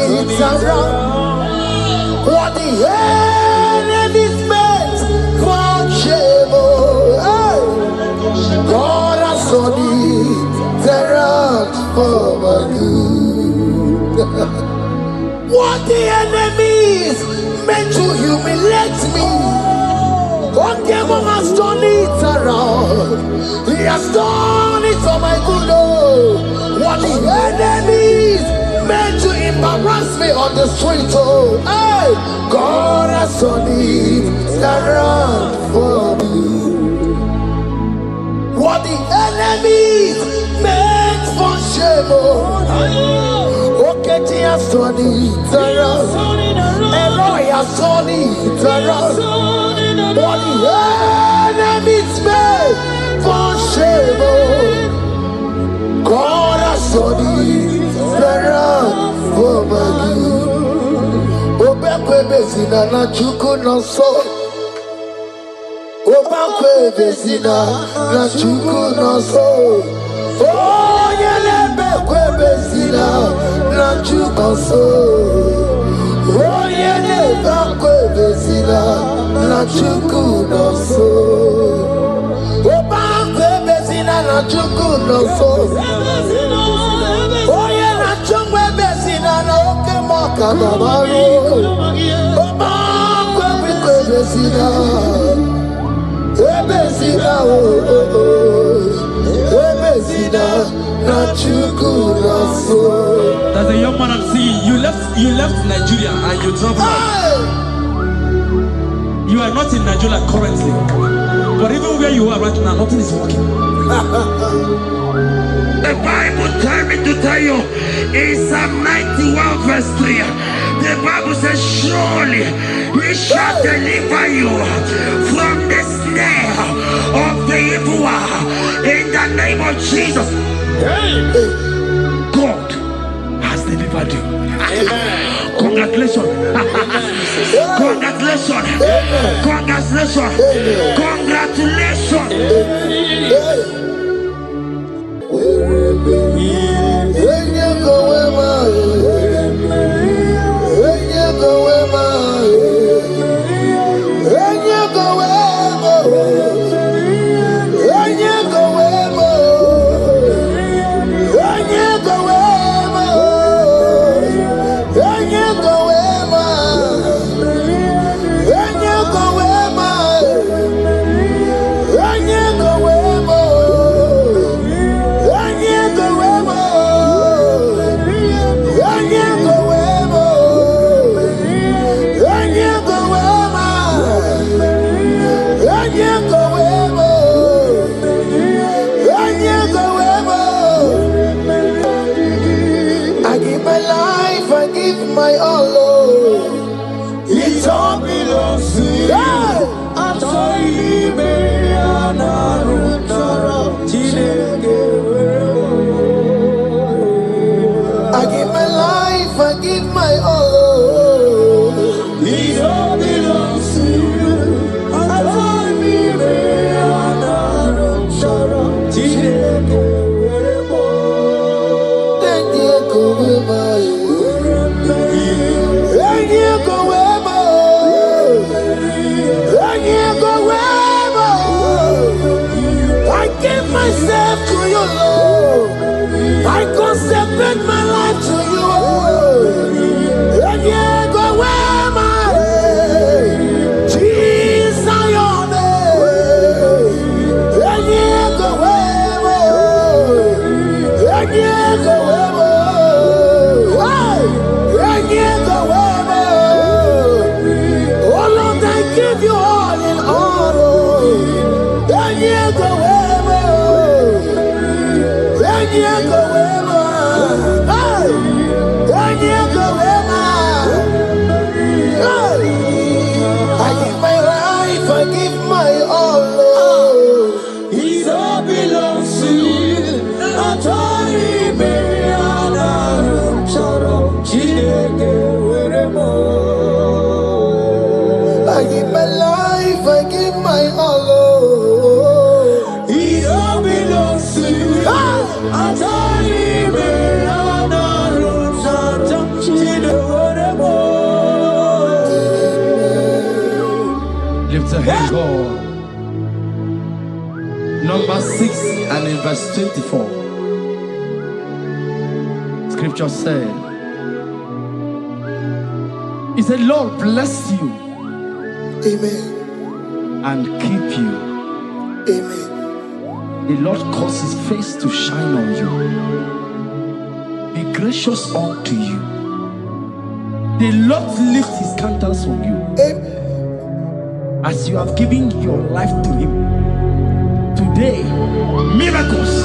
It's around what the enemy's meant for shame. God has done it around for my good. What the enemy's meant to humiliate me, what devil has done it around. He has done it for my good. What the enemy's meant to embarrass me on the street, hey, God has done it around for me. What the enemies meant for shame, okay, he has done it around. Elroy has done it around. What the enemies meant for shame, God has done it around for my good. Obekwe bezina na chuku no so. Obekwe bezina na chuku no so. Oh, yelebekwe bezina na chuku no so. Oh, yelebekwe bezina na chuku no so. Obekwe bezina na chuku no so. Oh, yeah, na chungwe bezina na oke moka na baro. Obekwe bezina, bezina bezina na chuku na so. There's a young man I'm seeing. You left Nigeria and you traveled. Hey! You are not in Nigeria currently, but even where you are right now, nothing is working. The Bible tells me to tell you in Psalm 91 verse 3, the Bible says, surely he shall deliver you from the snare of the evil one in the name of Jesus. God has delivered you. Congratulations. Congratulations. Congratulations. Congratulations. My all, it all belongs to you. I give my life, I give my all. It all belongs to you. Go away. Lift a hand, God. Number 6 and in verse 24. Scripture said, He said, Lord bless you. Amen. And keep you. Amen. The Lord cause His face to shine on you. Be gracious unto you. The Lord lift His countenance on you. Amen. As you have given your life to Him. Today, miracles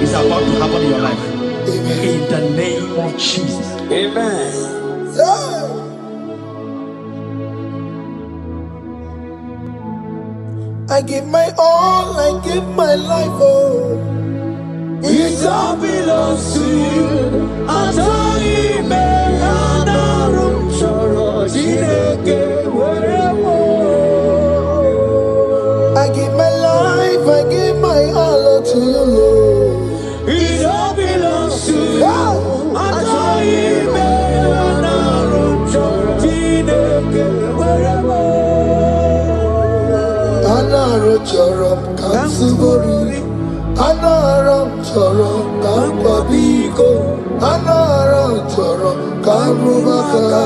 is about to happen in your life. Amen. In the name of Jesus. Amen. Yeah. I give my all, I give my life, oh. It all belongs to you. I give my life, I give my all to you, Lord. It all belongs to you. Anaram choram kansubori, anaram choram kampabiko, anaram choram kampubaka,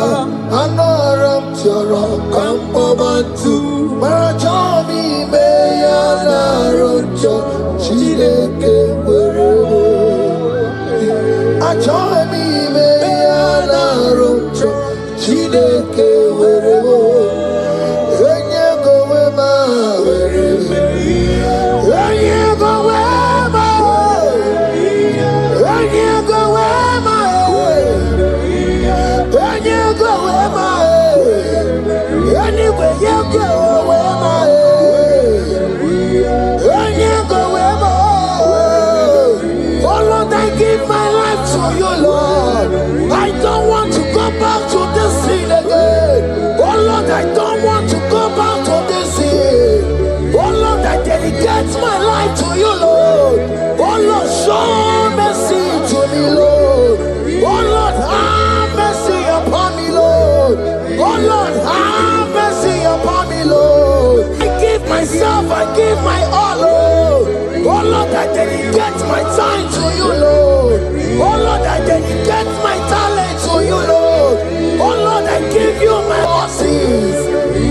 anaram choram kampabantu. Marachami me anaram choram chideke werebo. Achami me anaram choram chideke werebo. Back to this sin again. Oh Lord, I don't want to go back to this sin. Oh Lord, I dedicate my life to you, Lord. Oh Lord, show mercy to me, Lord. Oh Lord, have mercy upon me, Lord. Oh Lord, have mercy upon me, Lord. I give myself, I give my all, Lord. Oh Lord, I dedicate my time to you, Lord. Oh Lord, I dedicate my talent to you, Lord. Oh Lord, I give you my horses.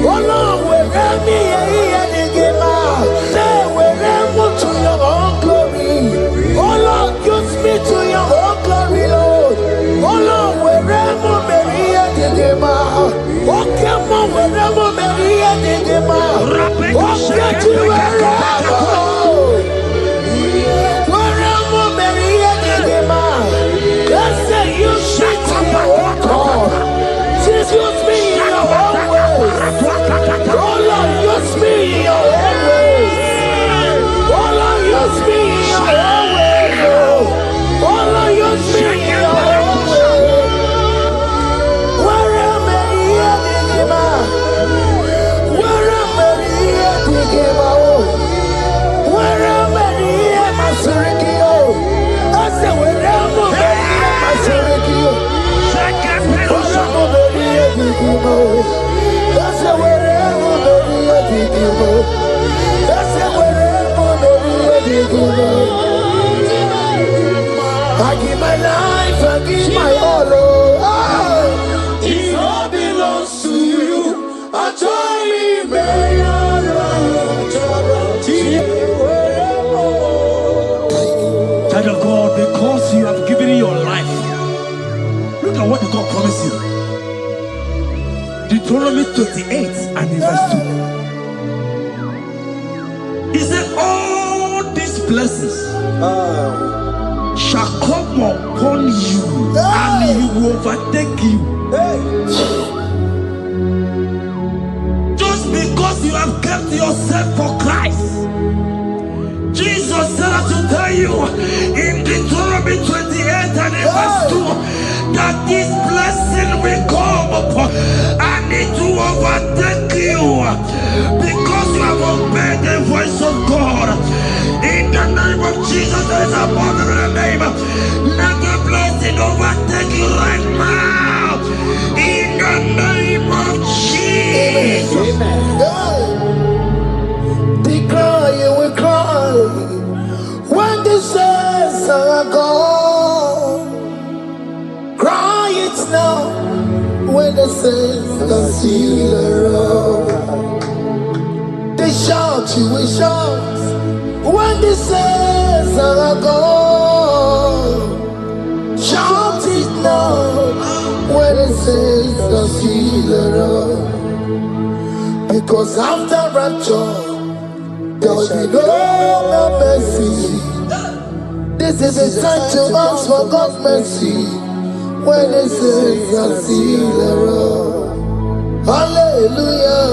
Oh Lord, wherever me and give out, say wherever to your own glory. Oh Lord, use me to your own glory, Lord. Oh Lord, wherever me and give out. Oh come on, wherever me and give out. Oh get you wherever. Wherever me and give out. Let's say you shut up and walk. Use me in your own ways. Oh Lord, use me in your own ways. Oh Lord, use me in your own ways. Oh Lord, use me in your own ways. Where am I here, Digima? Where am I here, Digima? Where am I here, Masurikio? I said, where am I here, Masurikio? That's the way I give my life, I give my all. It all belongs to you. I try me, Child of God, because you have given your life, look at what God promised you. Deuteronomy 28 and in verse 2. He said, all these blessings shall come upon you and he will overtake you. Just because you have kept yourself for Christ. Jesus said to tell you in Deuteronomy 28 and in verse 2 that this blessing will come upon and it will overtake you because you have obeyed the voice of God. In the name of Jesus, there is above every name. Let the blessing overtake you right now. In the name of Jesus. Amen. are gone. Cry it now when the saints are still around. They shout, you will shout when the saints are gone. Shout it now when the saints are still around. Because after rapture, there will be no more mercy. This is the time to ask for God's mercy when the saints are still around. Hallelujah,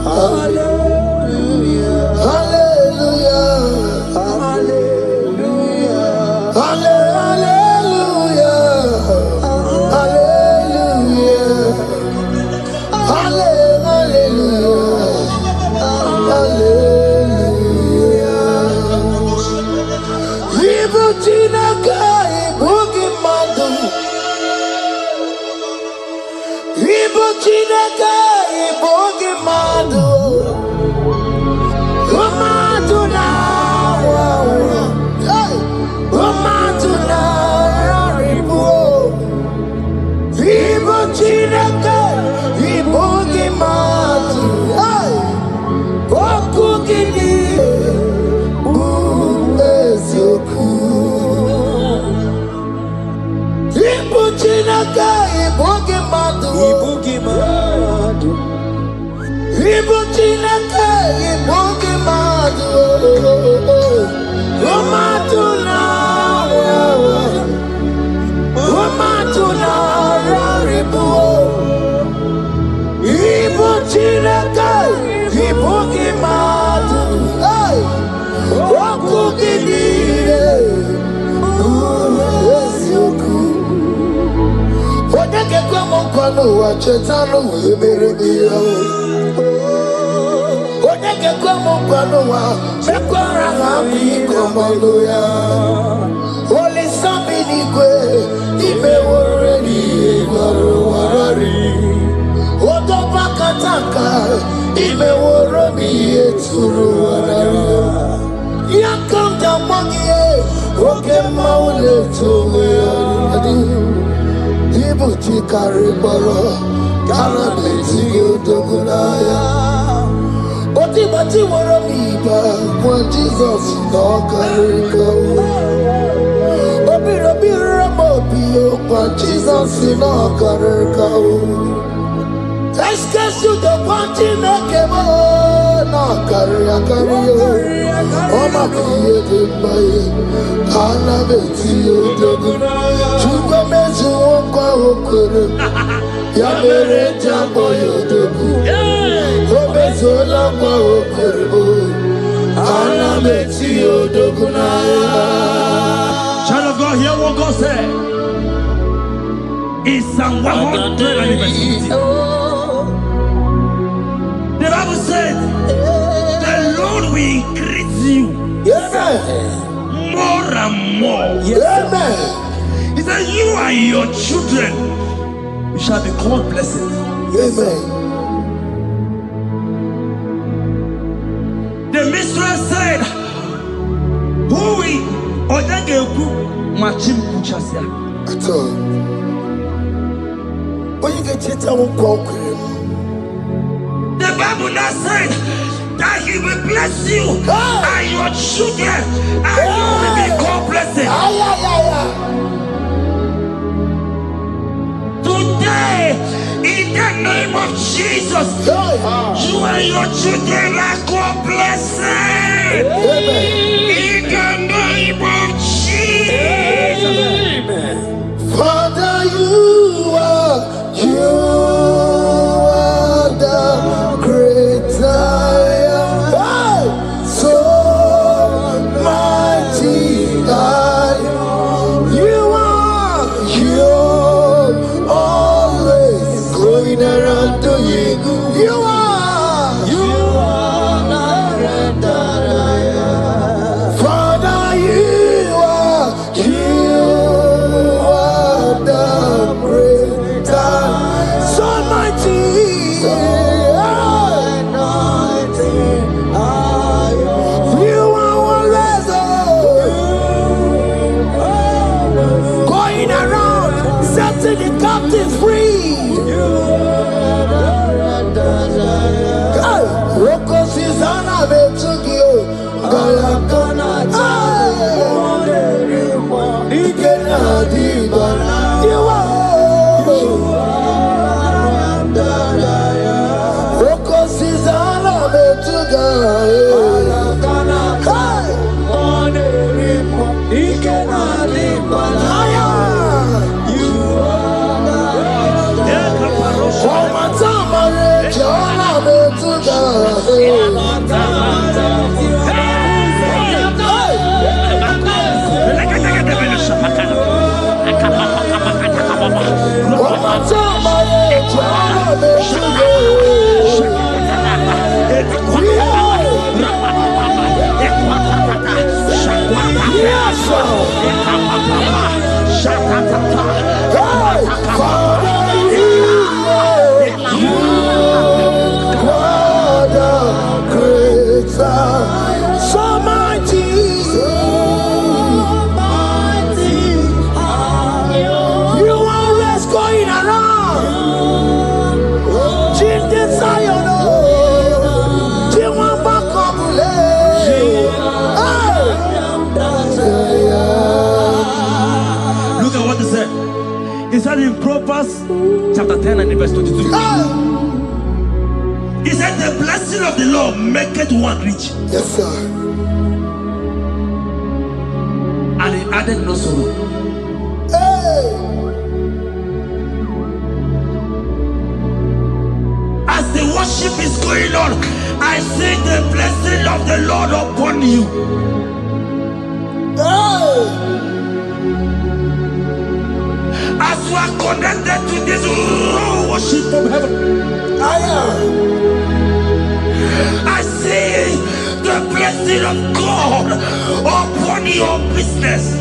hallelujah, hallelujah, hallelujah, hallelujah, hallelujah, hallelujah, hallelujah. Ibu Chinaka, Ibu Gimadu. Ibu Chinaka, Ibu Gimadu. Umatu na, Umatu na, Raribu. Ibu Chinaka, Ibu Gimadu. Oku Gini. Ibu Chinaka, Ibu Gimadu. Ibu Chinaka, Ibu Gimadu. Umatuna, Umatuna, Raribu. Ibu Chinaka, Ibu Gimadu. Oku Gidire. Odeke kwa mkono wa chetano wemerebia. Odeke kwa mkono wa mekwara hapi komoloya. Oli sabi nikwe imeworeni warari. Odopa kataka imeworoni eturu warari. Yakonda mwangie oke maule towe adi. Ibu chikari baro kana beti odogunaya. Oti bati woro miba when Jesus no carry go. Obiro biro mobio when Jesus no carry go. Eskesu do panti mekemo no carry yo. Oma kiye de baye kana beti odogunaya. Chuko mezu okwa okere ya mere jambo yodogu. Obezola kwa okere kana beti odogunaya. Child of God, hear what God said. In Psalm 100. The Bible said, the Lord will increase you more and more. Amen. He said, you and your children, you shall be called blessed. Amen. The mistress said, who will Odageku Machim Kuchasia? At all. When you get it, I won't walk with him. The Bible now said that he will bless you and your children, and you will be called blessed. Today, in the name of Jesus, you and your children are called blessed. In the name of Jesus. Father, you are the great I am. So mighty I am. You are always going around to you. You are the great I am. Susanna Betugio, Galakana, Ikena Dibana, you are Roko Susanna Betuga, Ikena Dibana, you He said in Proverbs chapter 10 and verse 22. He said the blessing of the Lord maketh one rich. Yes, sir. And he added no sorrow. Hey. As the worship is going on, I see the blessing of the Lord upon you. Hey. As you are connected to this worship from heaven, I see the blessing of God upon your business.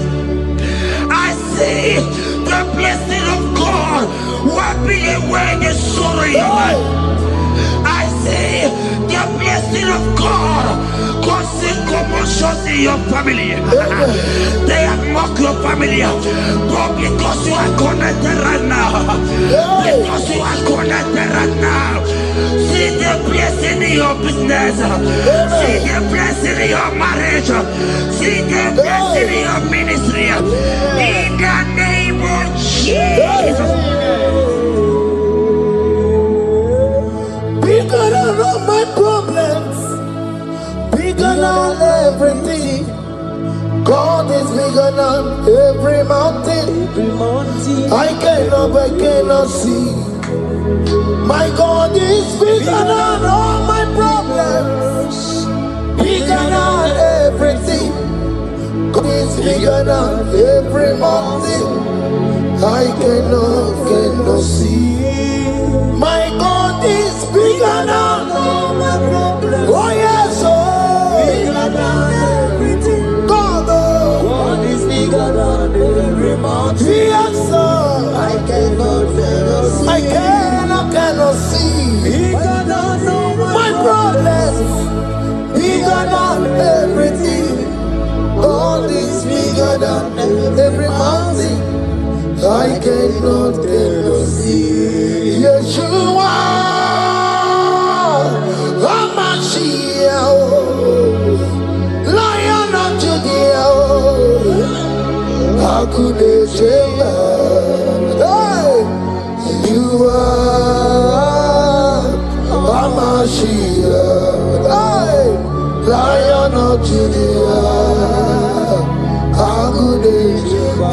I see the blessing of God wiping away the sorrow in your life. I see the blessing of God causing commotions in your family. They have mocked your family, but because you are connected right now, because you are connected right now, see the blessing in your business, see the blessing in your marriage, see the blessing in your ministry. In the name of Jesus. Bigger than all my problems, bigger than everything. God is bigger than every mountain. I cannot see. My God is bigger than all my problems, bigger than everything. God is bigger than every mountain. I cannot see. My God is bigger than all my problems. Oh yes, oh, bigger than everything. God is bigger than every mountain. Yes, sir. I cannot see. Bigger than all my problems. Bigger than everything. God is bigger than every mountain. I cannot see. Yeshua, Hamashiach, Lion of Judah, Hakudesheba. Hey, you are Hamashiach, hey, Lion of Judah, Hakudesheba.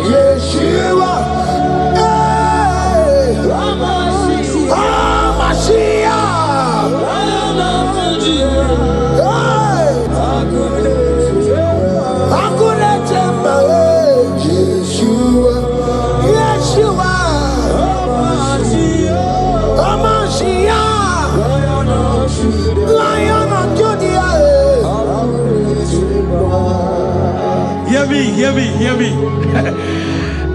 Yeshua, hey, Hamashiach, Yeshua, Yeshua, Hamashiach, Lion of Judah. Hear me.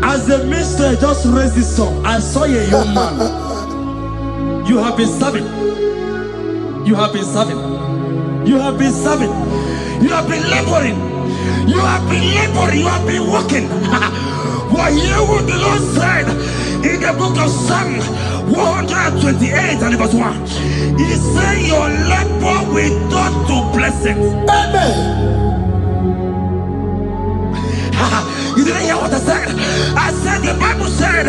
As the minister just raised this song, I saw a young man. You have been serving. You have been laboring. You have been working. But here what the Lord said, In the book of Psalm 128 and verse 1, he said, your labor will turn to blessings. Amen. You didn't hear what I said? I said the Bible said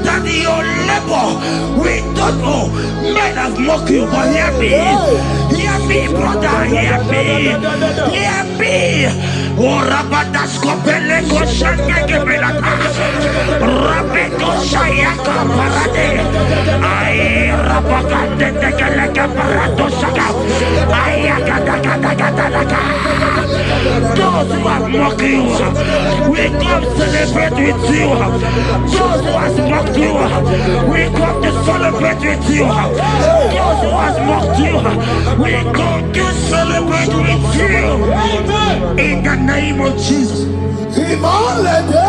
that your labor will turn. Oh, men have mocked you, but hear me. Hear me, brother. Hear me. Hear me. Oh, Rabadaskopele Koshaka Belata. Rabeko Shayaka Parade. I Rabagande Tekalaka Paratosaka. Ayakadakadakadaka. Those who have mocked you, we come celebrate with you. Those who has mocked you, we come to celebrate with you. Those who has mocked you, we come to celebrate with you. In the name of Jesus. Imalede,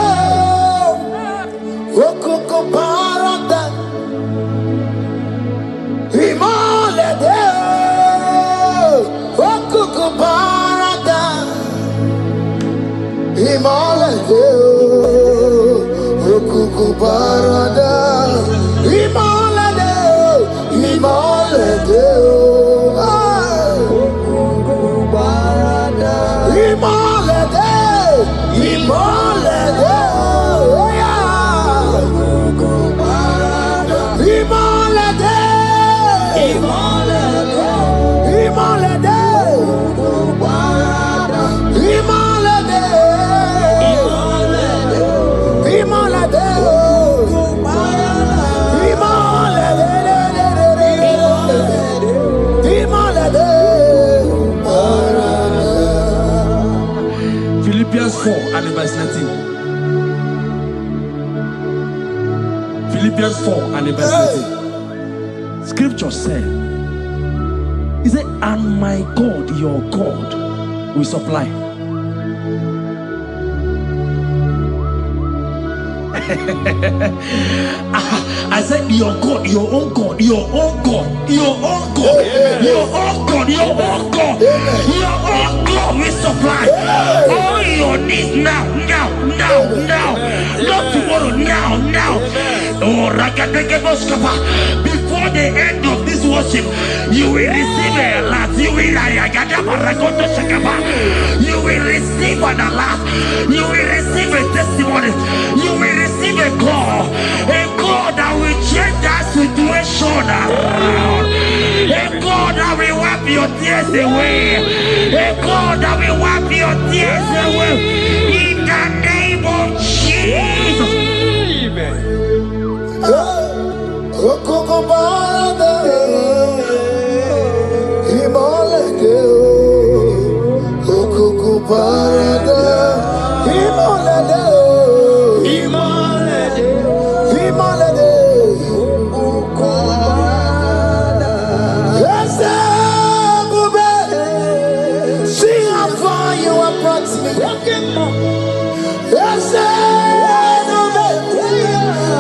okoko parada. Imalede, okoko parada. Imalede, okoko parada. Imalede, imalede, okoko parada. Imalede, imalede, okoko parada. Imalede, imalede, imalede, okoko parada. Imalede, imalede, imalede, okoko parada. Imalede, Philippians 4 and verse 19. Philippians 4 and verse 19. Scripture said, he said, and my God, your God, will supply. I said, your God, your own God, your own God, your own God, your own God, your own God, your own God will supply all your needs now, now, now, now, not tomorrow, now, now. Oh, before the end of this worship, you will receive a lot. You will receive an alert. You will receive a testimony. You will receive a call that will change that situation around. A God that will wipe your tears away. A God that will wipe your tears away. In the name of Jesus. okoko parada. Imalede, okoko parada. Imalede, imalede, imalede, okoko parada. Yes, Bube, see how far you have brought me. Yes,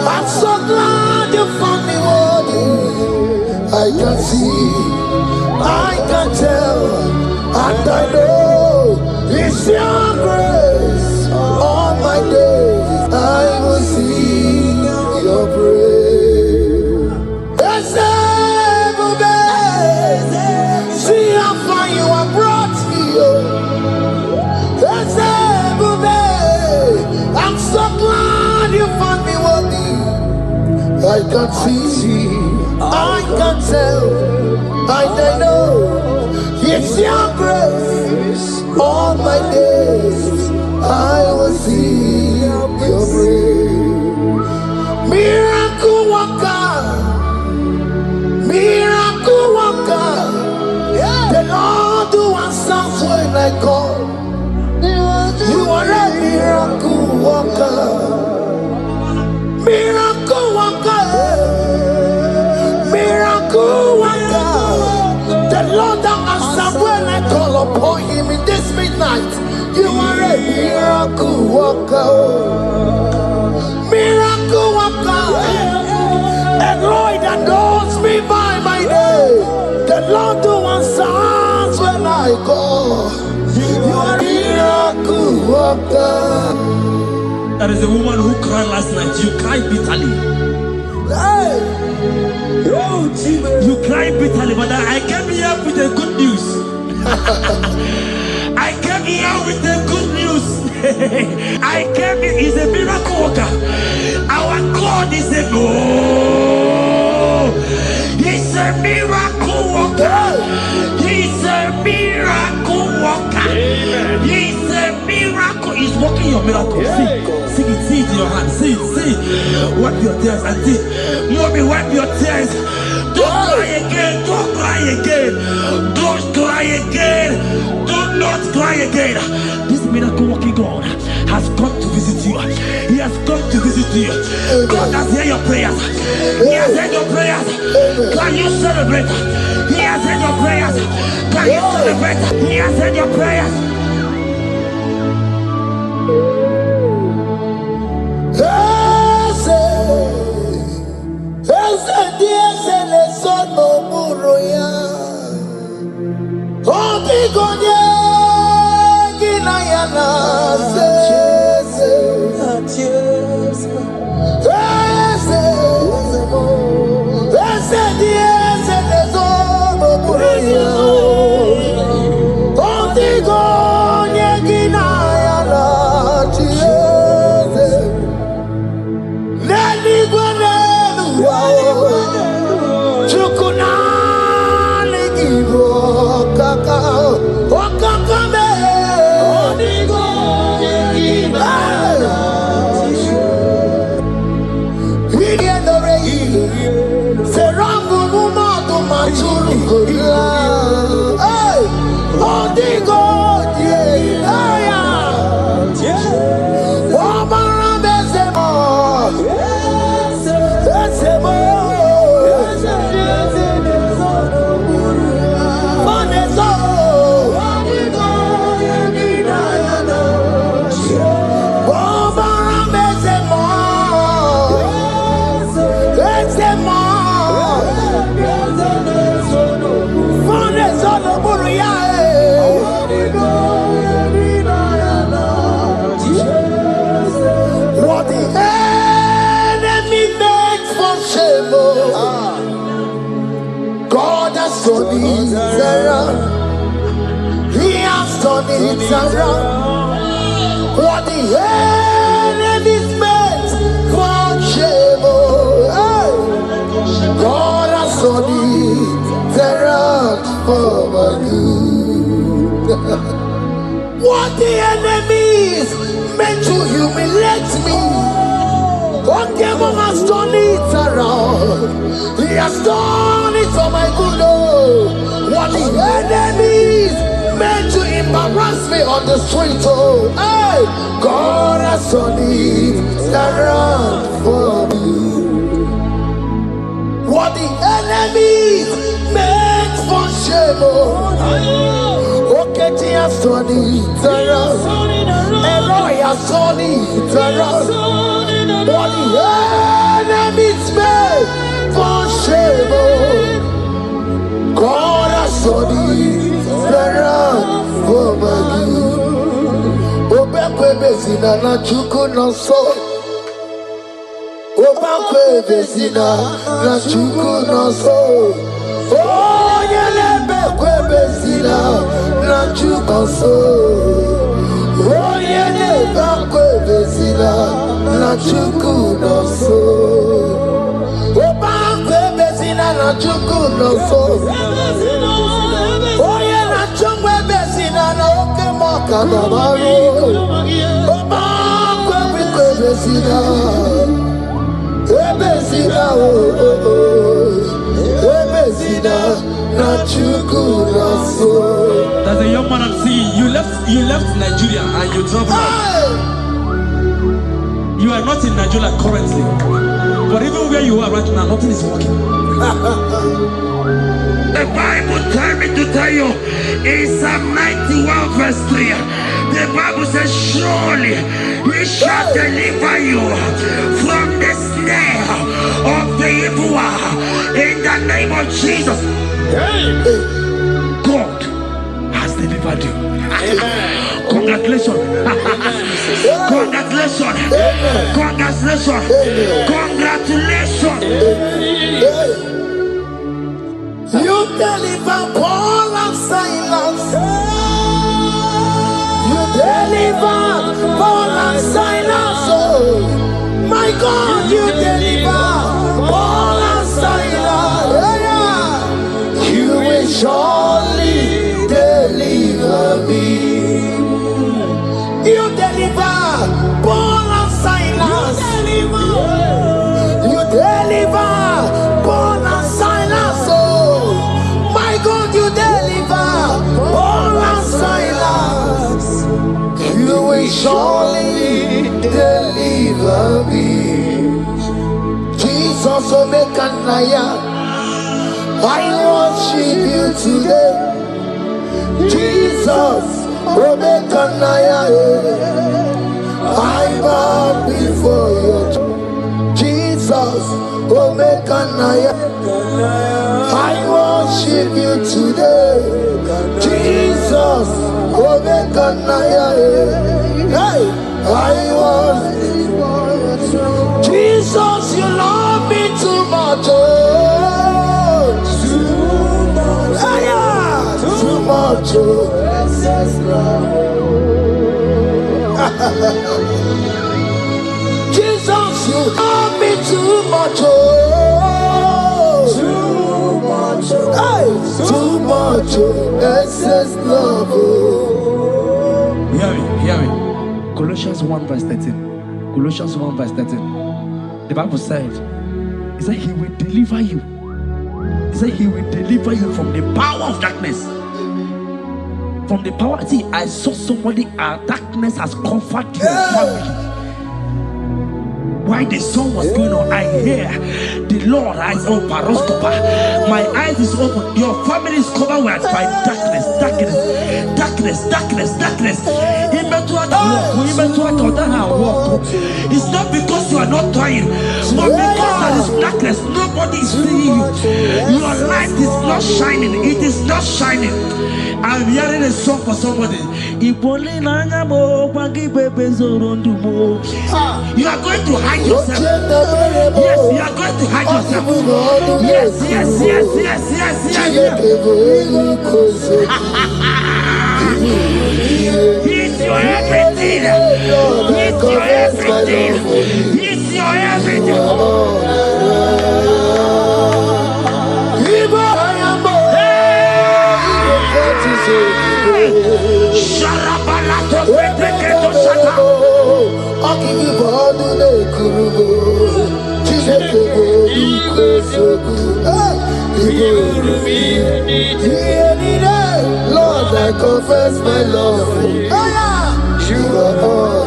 I'm so glad you found me worthy. I can see, I can tell, and I know it's your grace. All my days I will sing your praise. Yes, see how far you have brought me. Yes, I'm so glad you found me worthy. I can see, I can tell, and I know it's your grace. All my days I will see your praise. Miracle worker, miracle worker. The Lord who answers when I call. You are a miracle worker. Miracle worker, miracle worker. The Lord that answers when I call upon him in this midnight. You are a miracle worker. Miracle worker. And Lord that knows me by my name. The Lord who answers when I call. You are a miracle worker. There is a woman who cried last night. You cried bitterly. You cry bitterly, but I came here with the good news. I came here with the good news. I came here, he's a miracle worker. Our God is a he's a miracle worker. He's a miracle worker. He's a miracle. He's working your miracle. See it in your hand. See it. Wipe your tears and see. Mommy, wipe your tears. Don't cry again. Don't cry again. Don't cry again. Do not cry again. This miracle working God has come to visit you. He has come to visit you. God has heard your prayers. He has heard your prayers. Can you celebrate? He has heard your prayers. Can you celebrate? He has heard your prayers. It's around what the enemy's meant for shame. God has done it around for my good. What the enemy's meant to humiliate me, God has done it around. He has done it for my good. What the enemy's meant to embarrass me on the street, hey, God has done it around for me. What the enemy meant for shame, okay, he has done it around. Eloi has done it around. What the enemy meant for shame, God has done it around for my good. Obekwe bezina na chuku no so. Obekwe bezina na chuku no so. Oh, yelebekwe bezina na chuku no so. Oh, yelebekwe bezina na chuku no so. Obekwe bezina na chuku no so. Oh, yeah, na chungwe bezina na oke moka na maru. Oba kwe bezina, bezina bezina na chuku na so. There's a young man I'm seeing. You left Nigeria and you traveled out. You are not in Nigeria currently, but even where you are right now, nothing is working. The Bible tells me to tell you in Psalm 91 verse 3, the Bible says, surely he shall deliver you from the snare of the evil one in the name of Jesus. God has delivered you. Congratulations. Congratulations. Congratulations. Congratulations. Congratulations. You deliver Paul and Silas. You deliver Paul and Silas. Oh, my God, you deliver Paul and Silas. Yeah. You will surely deliver me. You deliver Paul and Silas. You deliver Paul and Silas. Oh, my God, you deliver Paul and Silas. You will surely deliver me. Jesus, Naija, I worship you today. Jesus, Naija, I bow before you. Jesus, Naija, I worship you today. Jesus, Naija, hey, I worship you. Jesus, you love me too much. Oh, too much. Too much. Jesus, you love me too much. Oh, too much. Hey, too much. Excess love. Hear me. Colossians 1 verse 13. Colossians 1 verse 13. The Bible said, he said he will deliver you. He said he will deliver you from the power of darkness. From the power. See, I saw somebody, darkness has covered your family. While the song was going on, I hear the Lord eyes open. My eyes is open. Your family is covered by darkness. It's not because you are not trying, but because there is darkness. Nobody is seeing you. Your light is not shining. It is not shining. I'm hearing a song for somebody. You are going to hide yourself. Yes, you are going to hide yourself. Yes. He's your everything. He's your everything. He's your everything. Lord, I confess my love. You are all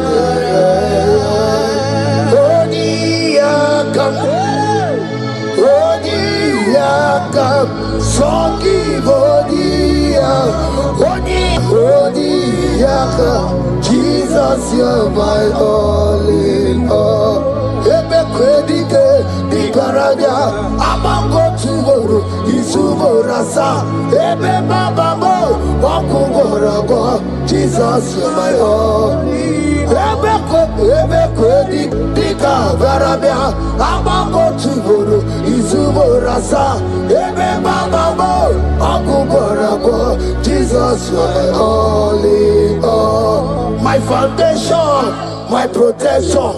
Jesus, you're my all in all. Jesus, you're my all. Jesus, you're my all in all. My foundation, my protection,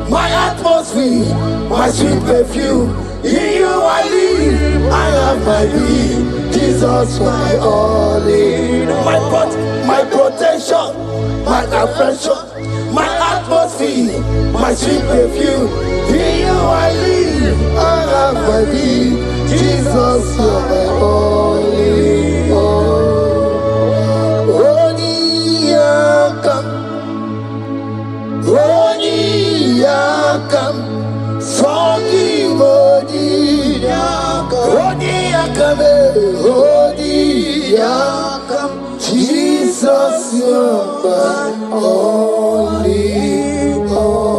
my atmosphere, my sweet perfume. In you I live, I have my being. Jesus, my all in all. My protection, my affection, my atmosphere, my sweet perfume. In you I live, I have my being. Jesus, you're my all in all. Jesus, you're my only all.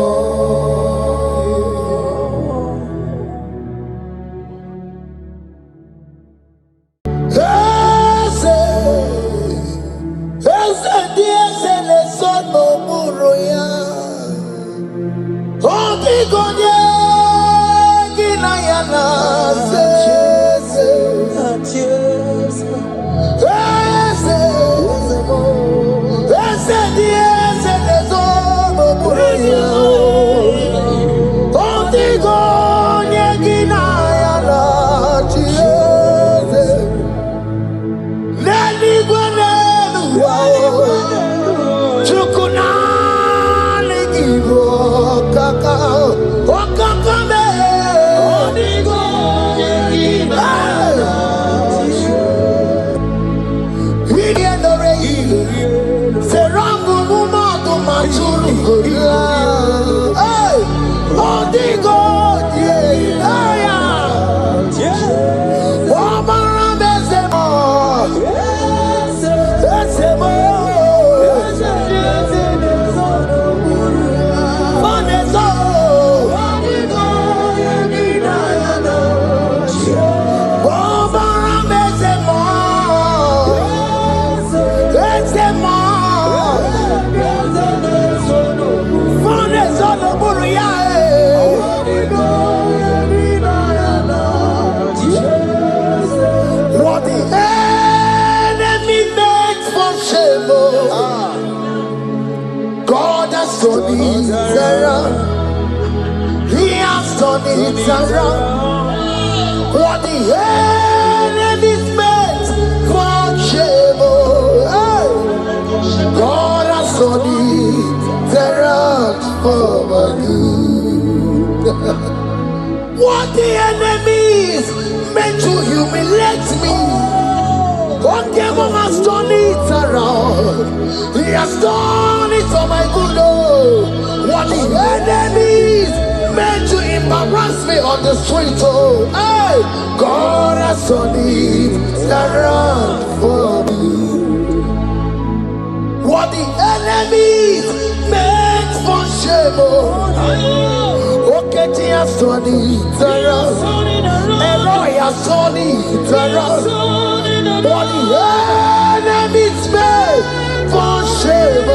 It's around what the enemy's meant for shame. God has done it around for my good. What the enemy's meant to humiliate me, God has done it around. He has done it for my good. What the enemy's meant to embarrass me on the street, hey, God has done it around for me. What the enemy meant for shame, okay, he has done it around. Elroy has done it around. What the enemy meant for shame,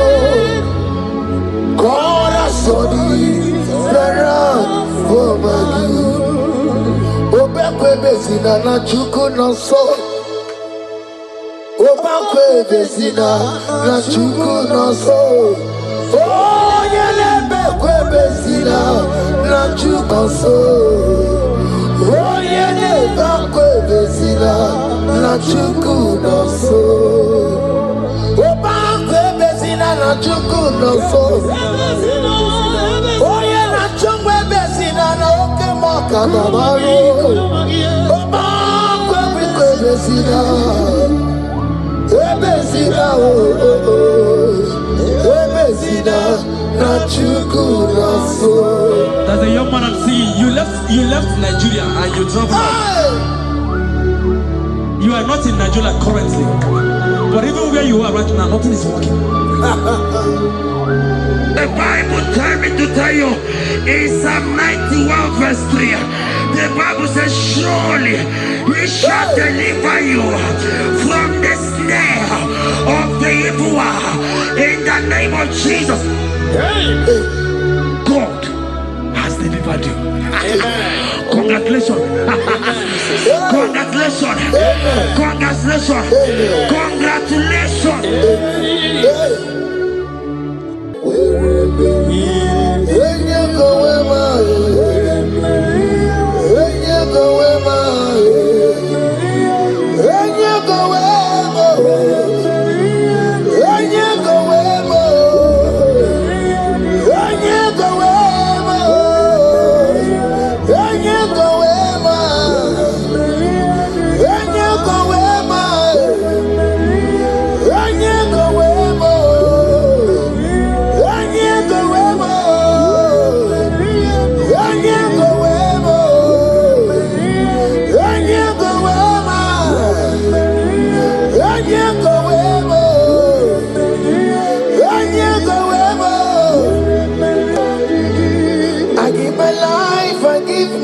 God has done it around for my good. Obekwe bezina na chuku no so. Obekwe bezina na chuku no so. Oh, yelebekwe bezina na chuku no so. Oh, yelebekwe bezina na chuku no so. Obekwe bezina na chuku no so. Oh, yeah, na chungwe bezina na oke moka na maru. Obekwe bezina, bezina bezina na chuku na so. There's a young man I'm seeing. You left Nigeria and you traveled out. You are not in Nigeria currently, but even where you are right now, nothing is working. The Bible tells me to tell you in Psalm 91 verse 3, the Bible says, surely he shall deliver you from the snare of the evil one in the name of Jesus. God has delivered you. Congratulations. Congratulations. Congratulations. Congratulations.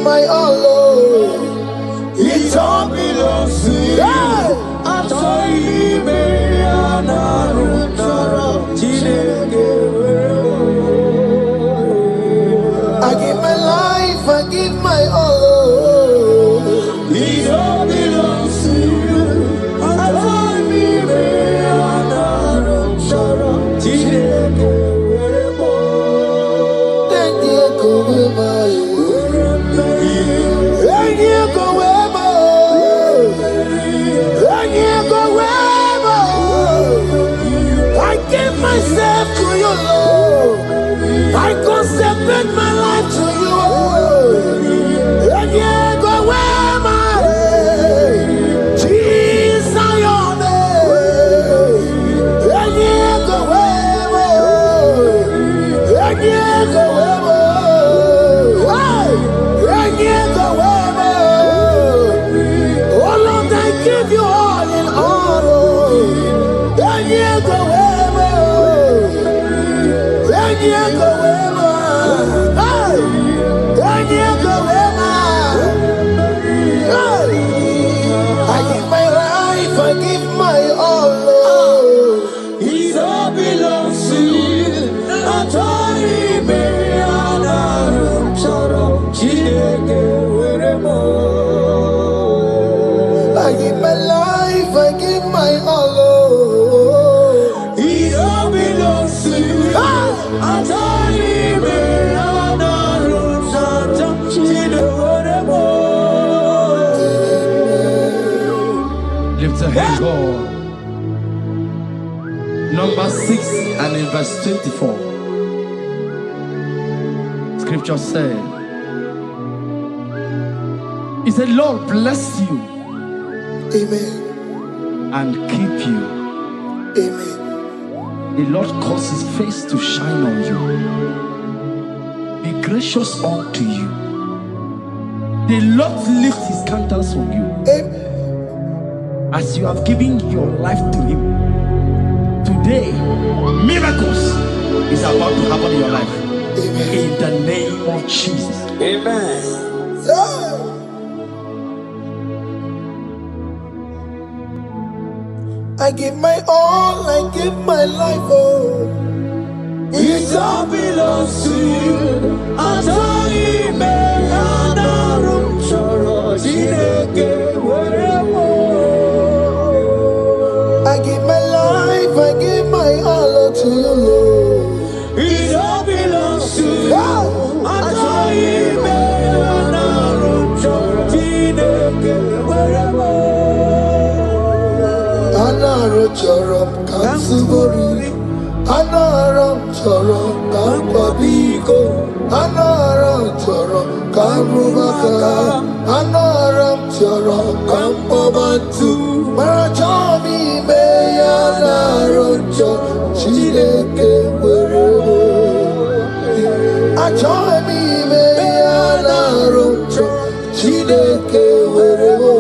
My all, it all belongs to you. I give my life, I give my all. It all belongs to you. Myself to you, Lord. I consecrate my life to you. And you go where my Jesus, your name. my all. It all belongs to you. I told him, I give my life, I give my all. it all belongs to you. I told him, lift a hand, God. Number 6 and in verse 24. Scripture said, he said, Lord bless you. Amen. And keep you. Amen. The Lord cause his face to shine on you. Be gracious unto you. The Lord lift his countenance on you. Amen. As you have given your life to him. Today, miracles is about to happen in your life. Amen. In the name of Jesus. Amen. Yeah. I give my all, I give my life, oh. It all belongs to you. I told him, I give my life, I give my all to you, Lord. it all belongs to you. Yeah. I told him, Anaro chorom kansubori, Anaro chorom kampabiko, Anaro chorom kamrubaka, Anaro chorom kampabantu, Marachomi me Anaro chorom chideke werebo, Achomi me Anaro chorom chideke werebo.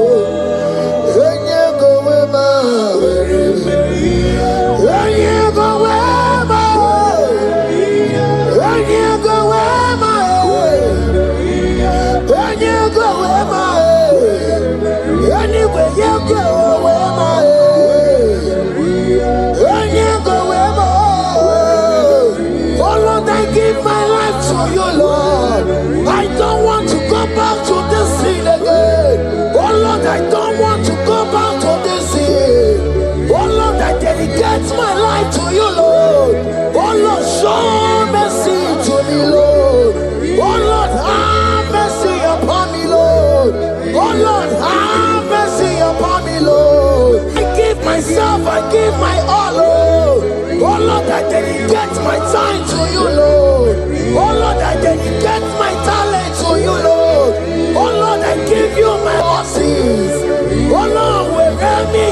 I don't want to go back to this sin again. Oh Lord, I don't want to go back to this sin. Oh Lord, I dedicate my life to you, Lord. Oh Lord, show mercy to me, Lord. Oh Lord, have mercy upon me, Lord. Oh Lord, have mercy upon me, Lord. I give myself, I give my all, Lord. Oh Lord, I dedicate my time to you, Lord. Oh Lord, I dedicate my talent to you, Lord. Oh Lord, I give you my horses. Oh Lord, wherever me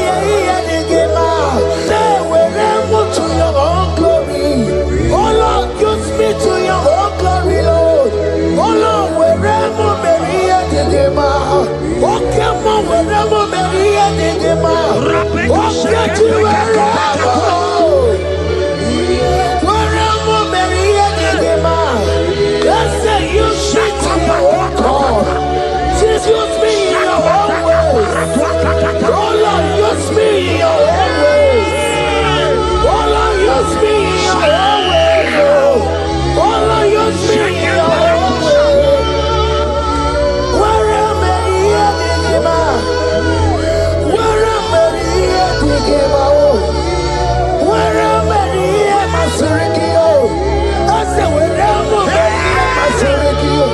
and give out, say wherever to your own glory. Oh Lord, use me to your own glory, Lord. Oh Lord, wherever me and give out. Oh come on, wherever me and give out. Oh get to wherever. Use me in your own ways. Oh Lord, use me in your own ways. Oh Lord, use me in your own ways. Oh Lord, use me in your own ways. Where am I here, Digima? Where am I here, Digima? Where am I here, Masurikio? I said, where am I here, Masurikio?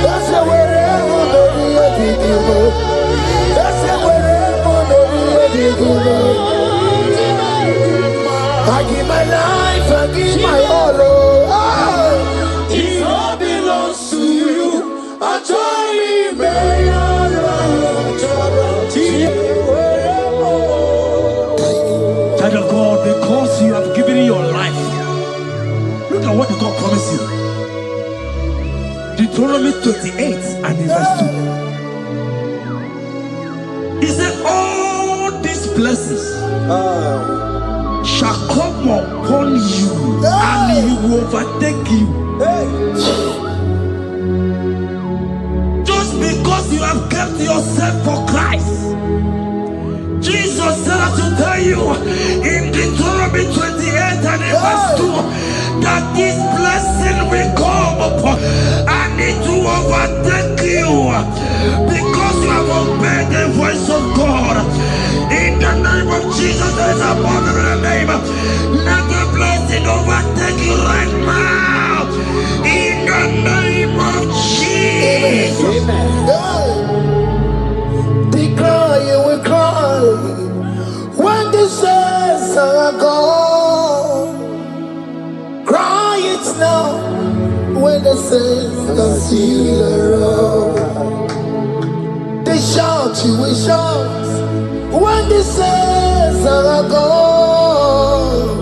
That's the wherever I give my life, I give my all. It all belongs to you. I told you, child of God, because you have given your life. Look at what God promised you. Deuteronomy 28 and in verse 2. He said, all these blessings shall come upon you and he will overtake you. Just because you you have kept yourself for Christ. Jesus said to tell you in Deuteronomy 28 and verse 2 that this blessing will come upon and it will overtake you because you have obeyed the voice of God. In the name of Jesus, there is a mother in the name. Let the blessing overtake you right now. In the name of Jesus. Declare you will cry when the saints are gone. Cry it now when the saints are still around. They shout, you will shout when the saints are gone.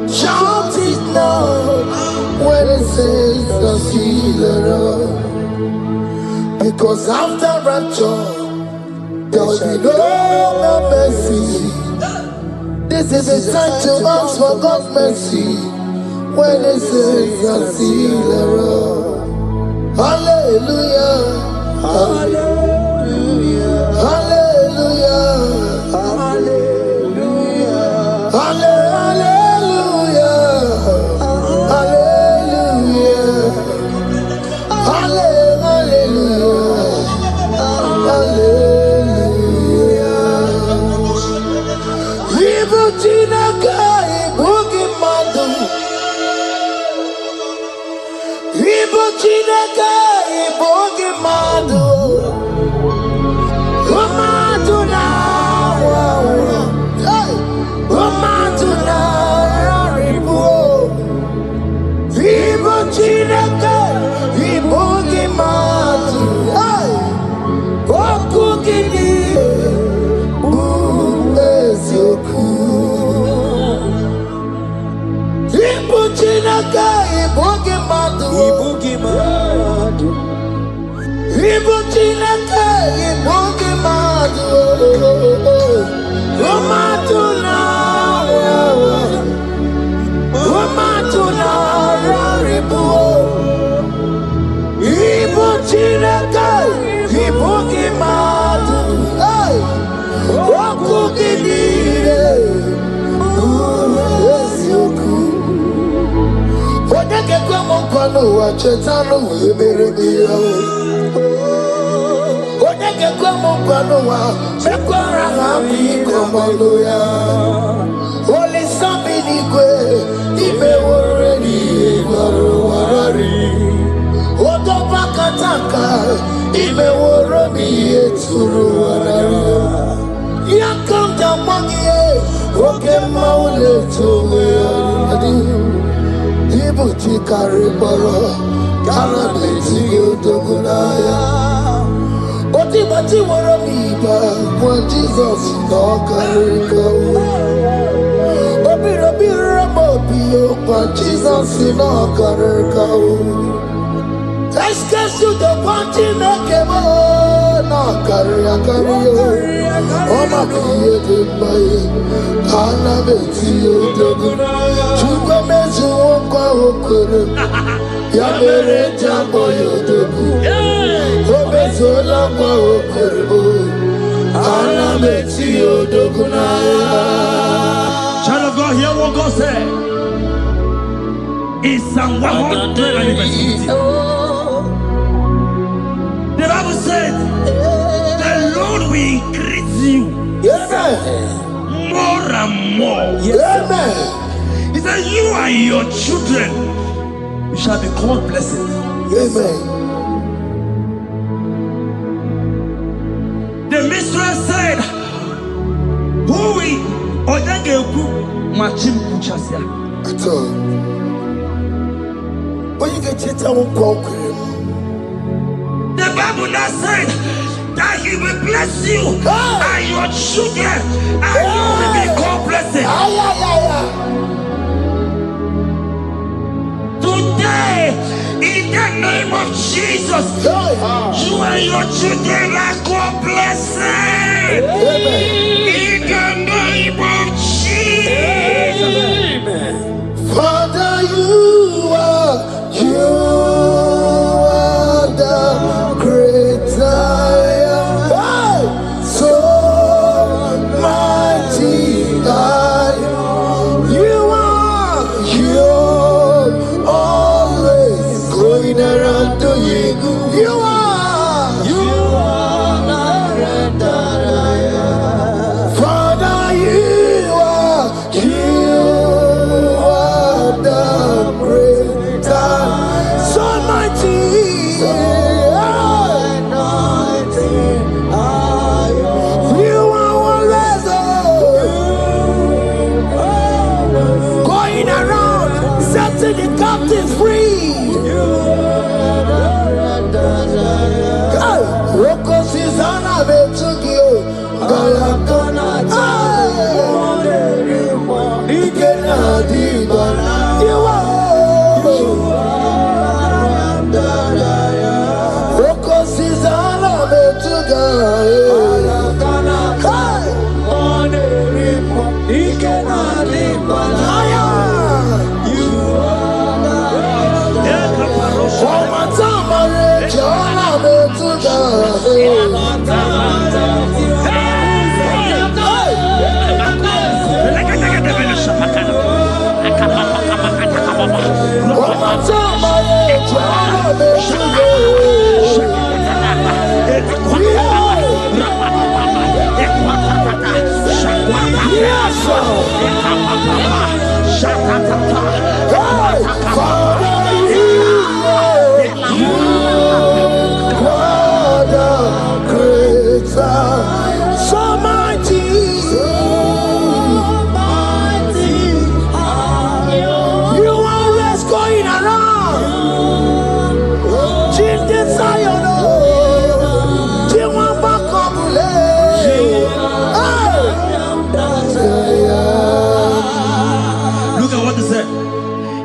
Shout it now when the saints are still around. Because after rapture there will be no mercy. This is a time to ask for God's mercy when the saints are still around. Hallelujah, hallelujah, hallelujah, hallelujah, hallelujah, hallelujah, hallelujah, hallelujah. Ibu Chineke, Ibu Gimadu. Ibu Chineke, Ibu Gimadu. Umadu na wawa. Umadu na raribu. Ibu Chineke, Ibu Gimadu. Oku gidi. Ibu Chineke, Ibu Gimadu. Ibu Gimadu. Ibu Chineke, Ibu Gimadu. Umadu na wawa. Umadu na raribu. Ibu Chineke, Ibu Gimadu. Oku gidi. Odeke kwa mkono wa chetano weberedia. Odeke kwa mkono wa mekwara hapi komodo ya. Oli sabi ni kwe ibe woredi ibaro warari. Odo bakataka ibe woromi eturu warari. Yakamda mangie oke maule tuwe adi. Ibu chikari boro kara beti yodogunaya. Oti bati woro miba when Jesus no kariko. Obi robi ramo biyo when Jesus no kariko. Excuse you the party nakemo no kariya kariyo. Oma kiye dembaye kara beti yodogunaya. Chukwa mezu okwa okoro ya mere jambo yodogu. Obezola kwa okoro ana beti yodogunaya. Child of God, hear what God said in Psalm 100 and verse 15. The Bible said, the Lord will increase you more and more. Amen. He said, you and your children, you shall be called blessed. Amen. The mistress said, who will Odageku Machim Kuchasia? At all. When you get it, I won't conquer. The Bible now said that he will bless you and your children and you will be called blessed. Today, in the name of Jesus, you and your children are called blessed. In the name of Jesus. Father, you are the great I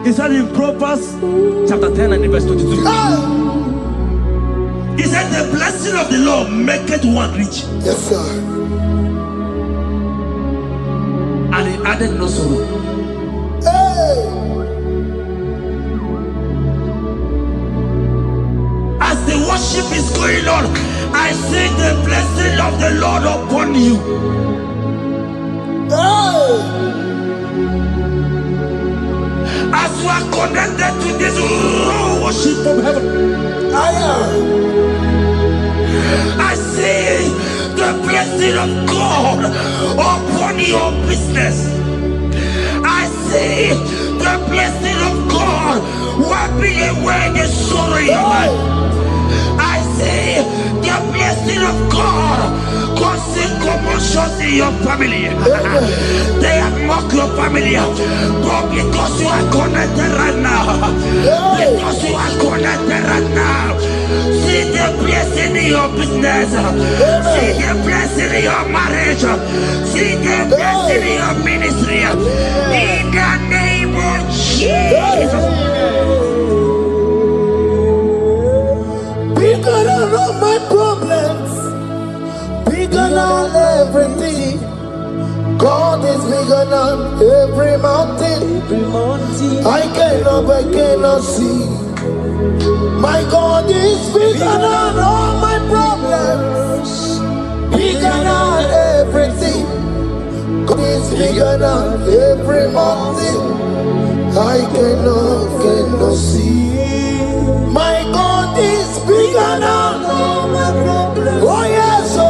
He said in Proverbs chapter 10 and verse 22. He said the blessing of the Lord maketh one rich. Yes, sir. And he added no sorrow. Hey. As the worship is going on, I see the blessing of the Lord upon you. Hey. As you are connected to this worship from heaven, I see the blessing of God upon your business. I see the blessing of God wiping away the sorrow in your life. I see the blessing of God causing commotions in your family. They have mocked your family, but because you are connected right now, because you are connected right now, see the blessing in your business, see the blessing in your marriage, see the blessing in your ministry. In the name of Jesus. Bigger than all my problems, bigger than everything. God is bigger than every mountain. I cannot see. My God is bigger than all my problems, bigger than everything. God is bigger than every mountain. I cannot see. My God is bigger than all my problems. Oh yes, oh,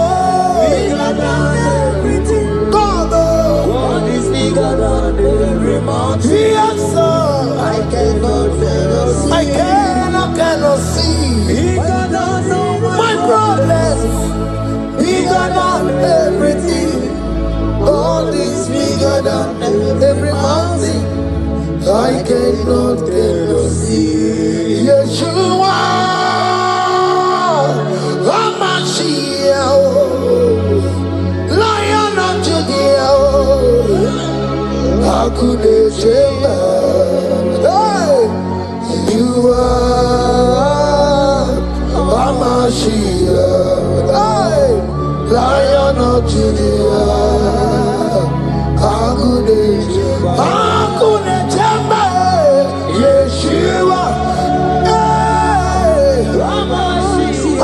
bigger than everything. God is bigger than every mountain. Yes, sir. I cannot see. Bigger than all my problems. Bigger than everything. God is bigger than every mountain. I cannot see. Yeshua, Hamashiach, Lion of Judea, Hakudesheba. Hey, you are Hamashiach, hey, Lion of Judea, Hakudesheba, Hakudesheba. Yeshua, hey, Hamashiach,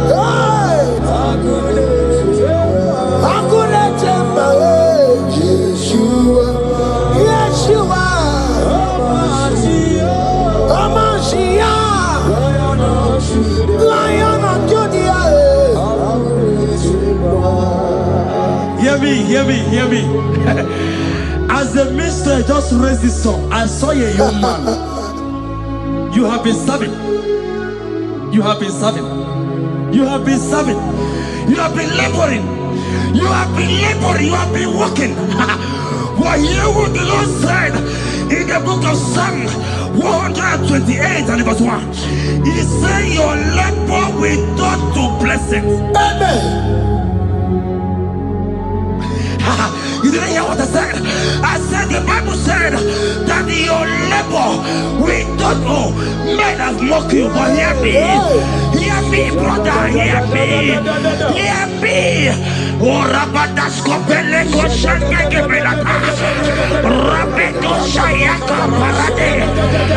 hey, Hakunechemba, Yeshua, Yeshua, Hamashiach, Lion of Judea. Hear me. As the minister just raised this song, I saw a young man. You have been serving. You have been serving. You have been serving. You have been laboring. You have been laboring. You have been working. But hear what the Lord said in the book of Psalm 128 and verse 1. He said, your labor will turn to blessings. Amen. You didn't hear what I said? I said the Bible said that your labor will turn. Oh, men have mocked you, but hear me. Hear me, brother. Hear me. Hear me. Oh, Rabadasko Beleko Shangeke Belata. Rabeto Shayaka Parade.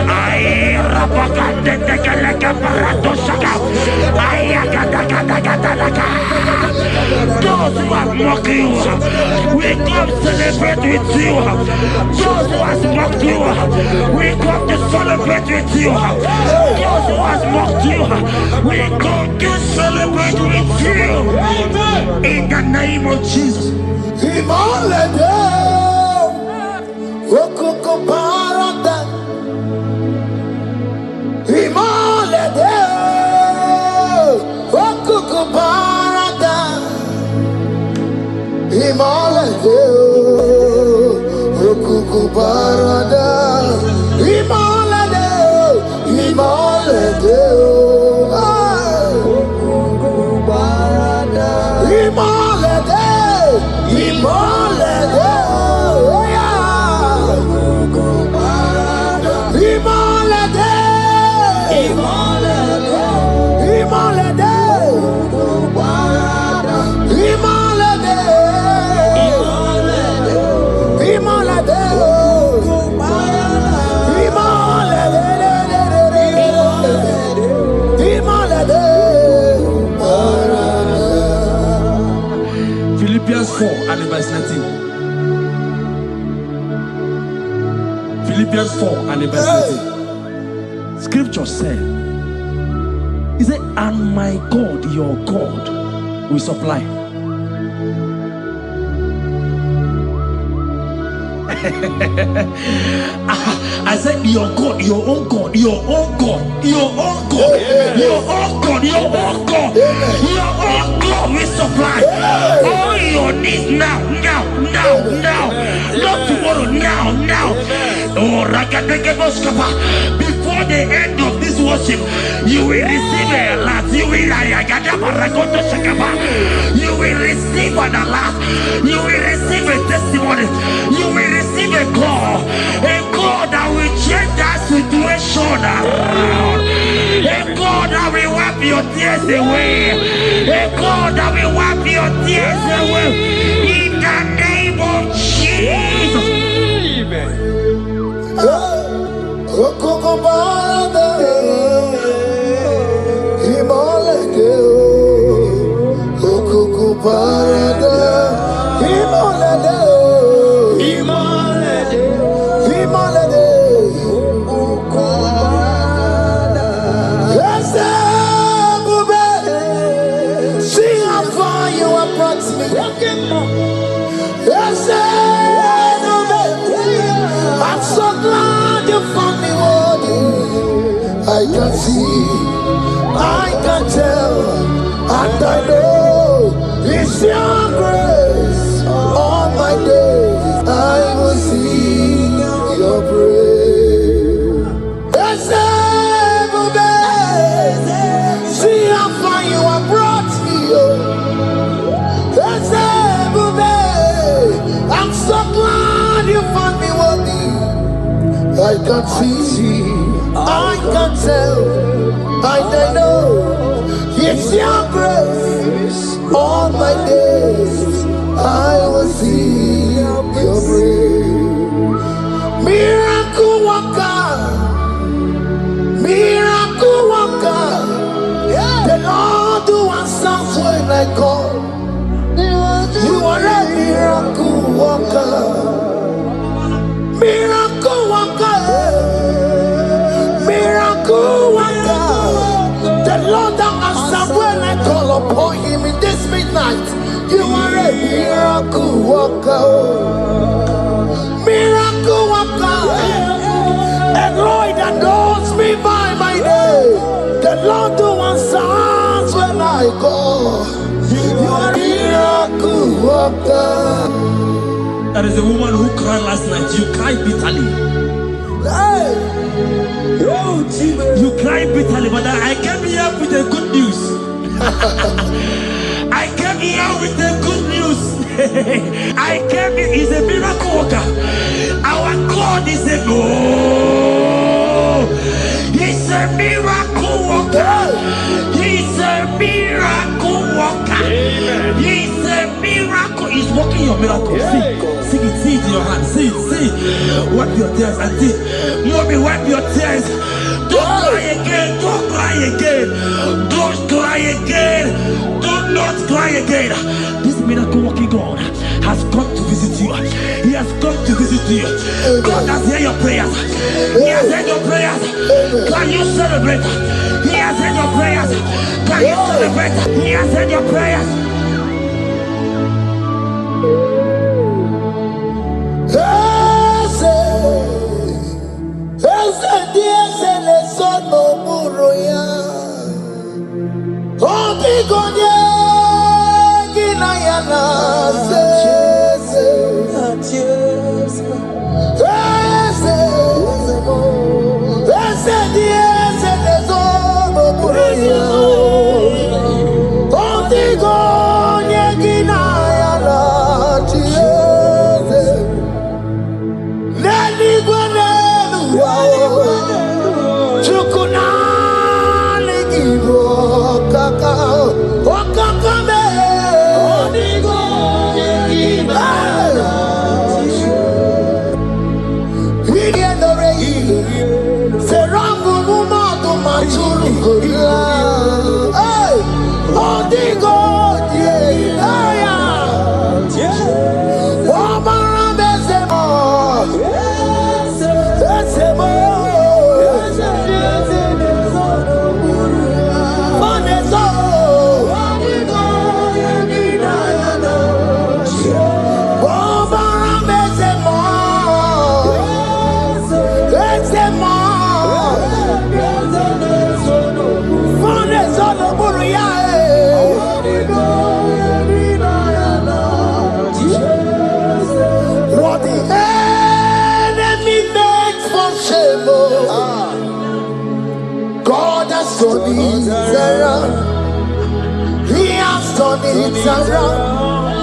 I Rabakande Tekeleka Parato Shaka. Ayakadakadakadaka. Those who have mocked you, we come celebrate with you. Those who have mocked you, we come to celebrate with you. Those who have mocked you, we come to celebrate with you. In the name of Jesus. Philippians 4 and verse 19. Philippians 4 and verse 19. Scripture said, he said, and my God, your God, will supply. I said, your God, your own God, your own God, your own God, your own God, your own God, your own God will supply all your needs now, now, not tomorrow, now. Oh, before the end of this worship, you will receive a lot. You will receive an alert. You will receive a testimony. You will receive a call that will change that situation around. A God that will wipe your tears away. A God that will wipe your tears away. In the name of Jesus. I'm so glad you found me worthy. I can see, I can tell, and I know it's your grace. All my days I will sing your praise. See how far you have brought me. I'm so glad you found me worthy. I can see, I can tell, I know it's your grace. All my days I will see your praise. Miracle worker, miracle worker. The Lord who answers when I call. You are a miracle worker. Miracle worker. Miracle worker. The Lord that answers when I call upon him in this midnight. You are a miracle worker. Miracle worker. And Lord that knows me by my name. The Lord who answers when I call. You are a miracle worker. There is a woman who cried last night. You cried bitterly. Hey. You cry bitterly, but I came here with the good news. I came here with the good news. I came here, he's a miracle worker. Our God is a he's a miracle worker. He's a miracle worker. He's a miracle. He's working your miracle. See it, see it in your hand. See it, see it. Wipe your tears and see. Mommy, wipe your tears. Don't cry again. Don't cry again. Don't cry again. Do not cry again. This miracle working God has come to visit you. He has come to visit you. God has heard your prayers. He has heard your prayers. Can you celebrate? He has heard your prayers. Can you celebrate? He has heard your prayers. He has done it around.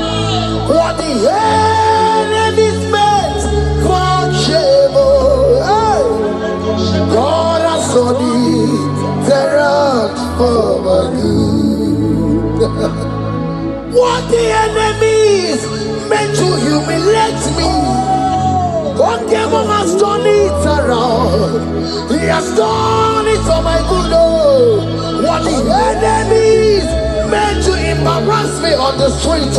What the enemy's meant for shame. God has done it around for my good. What the enemies meant to humiliate me, God has done it around. He has done it for my good. What the enemies meant to embarrass me on the street,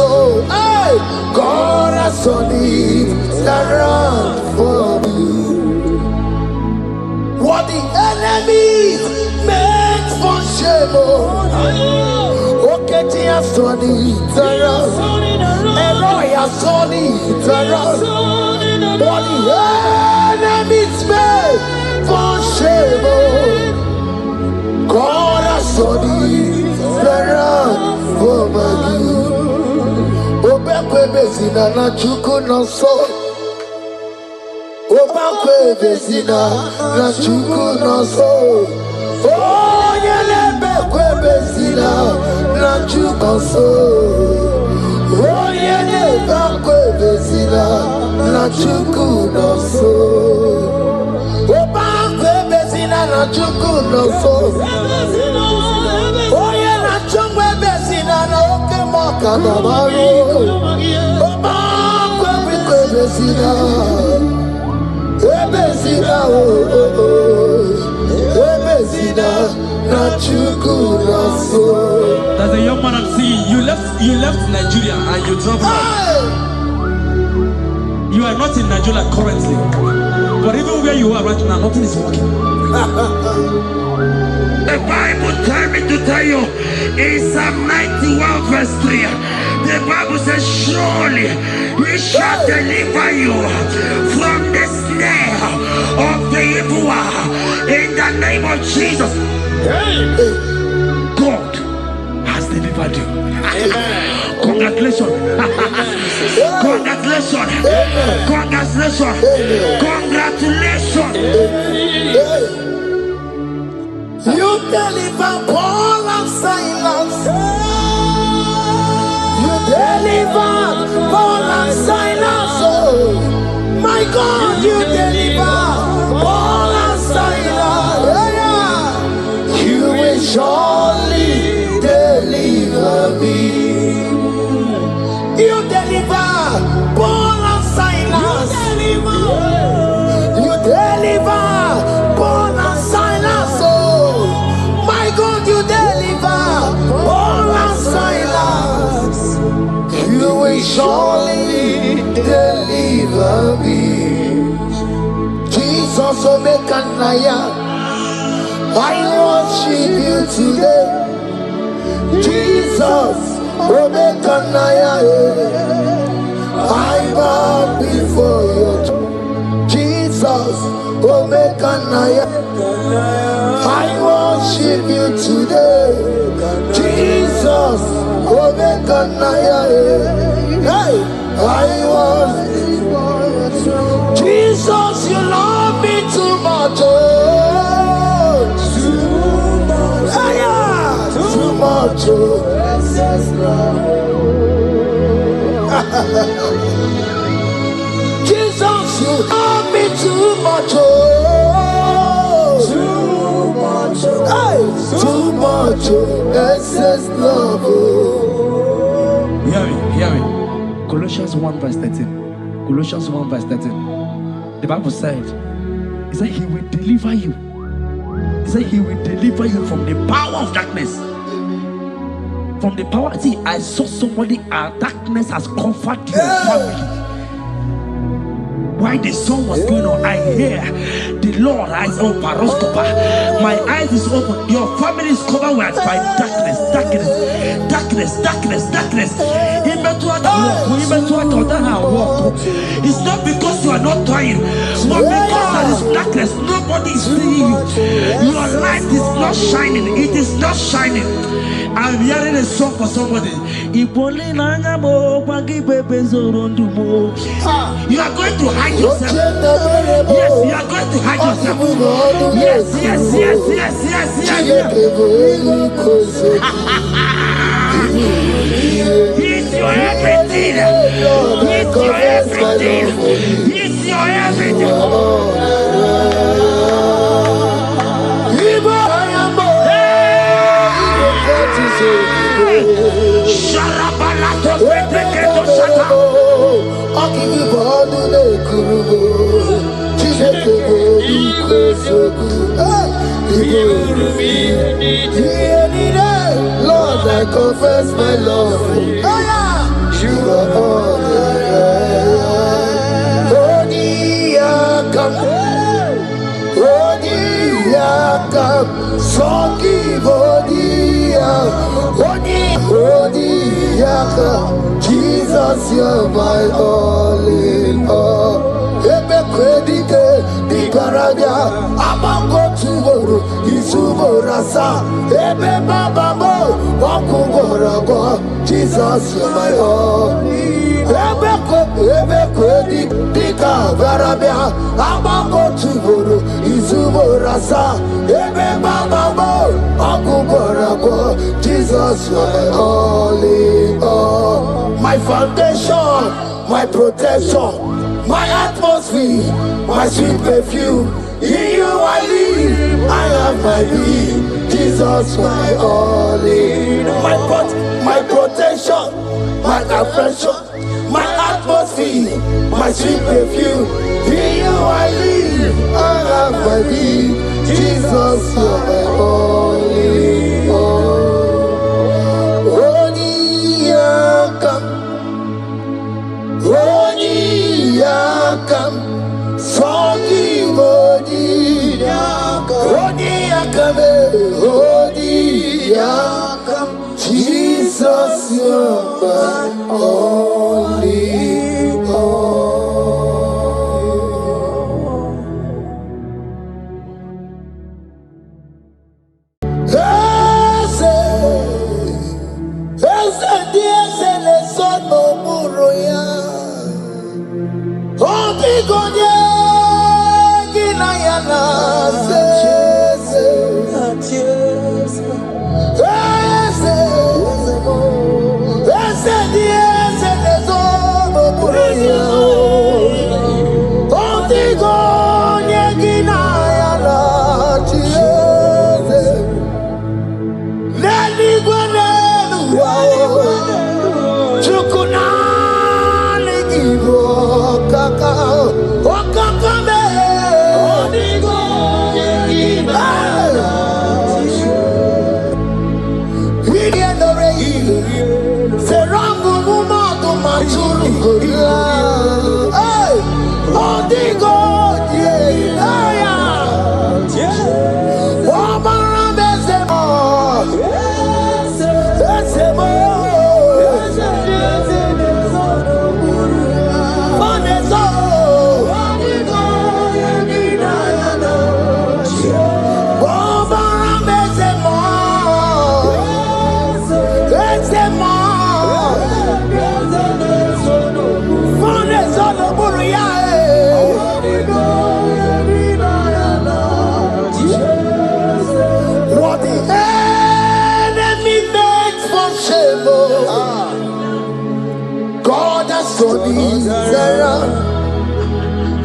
hey, God has done it around for me. What the enemies meant for shame, okay, He has done it around. Elroy has done it around. What the enemies meant for shame, God has done it around for my good. Obekwe bezina na chuku no so. Obekwe bezina na chuku no so. Oh, yelebekwe bezina na chuku no so. Oh, yelebekwe bezina na chuku no so. Obekwe bezina na chuku no so. Oh, yeah, na chungwe bezina na oke moka na maru. Obekwe bezina. Ebezina Ebezina na chuku na so. There's a young man I'm seeing. You left Nigeria and you traveled. You are not in Nigeria currently, but even where you are right now, nothing is working. The Bible tells me to tell you in Psalm 91 verse 3, the Bible says, surely He shall deliver you from the snare of the evil one. In the name of Jesus. God has delivered you. Congratulations. Congratulations. Congratulations. Congratulations. You deliver Paul and Silas. You deliver Paul and Silas. Oh, my God, you deliver Paul and Silas. You will surely deliver me. You deliver Paul and Silas. You deliver Paul and Silas. Oh, my God, you deliver Paul and Silas. You will surely deliver me. Jesus, Naija, I worship you today. Jesus, Naija, I bow before you. Jesus, Naija, I worship you today. Jesus, Naija, hey, I worship you. Jesus, you love me too much. Oh, too much. Jesus, you love me too much. Oh, too much. Excess love. Hear me. Colossians 1 verse 13. Colossians 1 verse 13. The Bible said, he said he will deliver you. He said he will deliver you from the power of darkness. From the power. See, I saw somebody, darkness has covered your family. While the song was going on, I hear the Lord eyes open. My eyes is open. Your family is covered by darkness. It's not because you are not trying, but because there is darkness. Nobody is seeing you. Your light is not shining. It is not shining. I'm hearing a song for somebody. You are going to hide yourself. Yes, you are going to hide yourself. Yes. He's your everything. He's your everything. He's your everything. Lord, I confess my love. You are all Jesus, you're my all in all. Ebe kredite di karaja, amango tuboro, isuborasa. Ebe baba mo, wakugorago. Jesus, you're my all. Ebe kredite di kavarabia, amango tuboro, isuborasa. Ebe baba mo, wakugorago. Jesus, you're my all in all. My foundation, my protection, my atmosphere, my sweet perfume. In you I live, I have my being. Jesus, my all in all. My protection, my affection, my atmosphere, my sweet perfume. In you I live, I have my being. Jesus, you're my all in all. Yakam, Sogi Odi Yakam, Jesus, you're my only all. Ese Dios le sono muroya.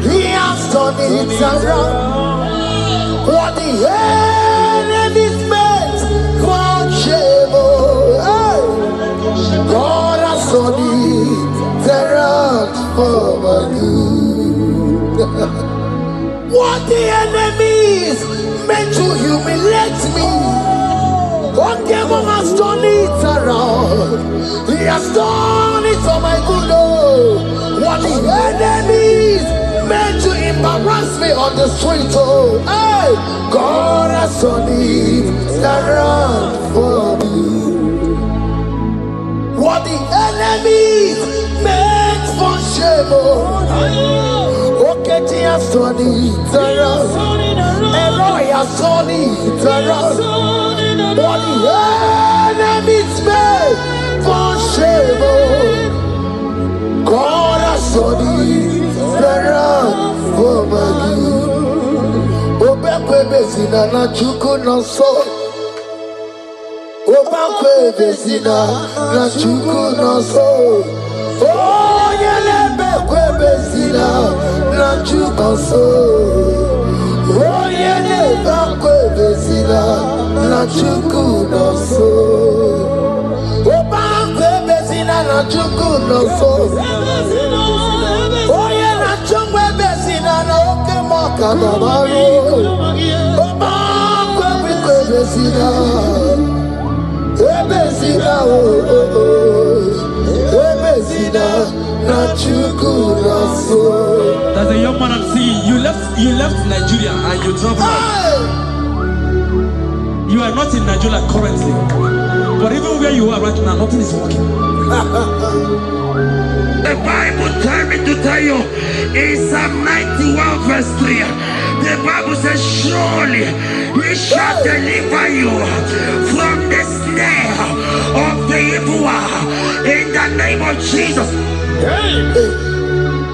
He has done it around. What the enemy's meant for shame, hey. God has done it around for my good. What the enemy's meant to humiliate me, what devil has done it around. He has done it for my good. What the enemies meant to embarrass me on the street, oh, hey, God has done it around for me. What the enemies meant for shame, oh, okay, he has done it around. Elroy has done it around. What the enemies meant for shame, oh, God has done it around for my good. Obekwe bezina na chuku no so. Obekwe bezina na chuku no so. Oh, yelebekwe bezina na chuku no so. Oh, yelebekwe bezina na chuku no so. Obekwe bezina na chuku no so. Oh, yeah, na chungwe bezina na oke moka na maru. Obekwe bezina, bezina bezina na chuku no so. There's a young man I'm seeing. You left Nigeria and you traveled out. You are not in Nigeria currently, but even where you are right now, nothing is working. The Bible tells me to tell you in Psalm 91 verse 3, the Bible says, surely he shall deliver you from the snare of the evil one in the name of Jesus.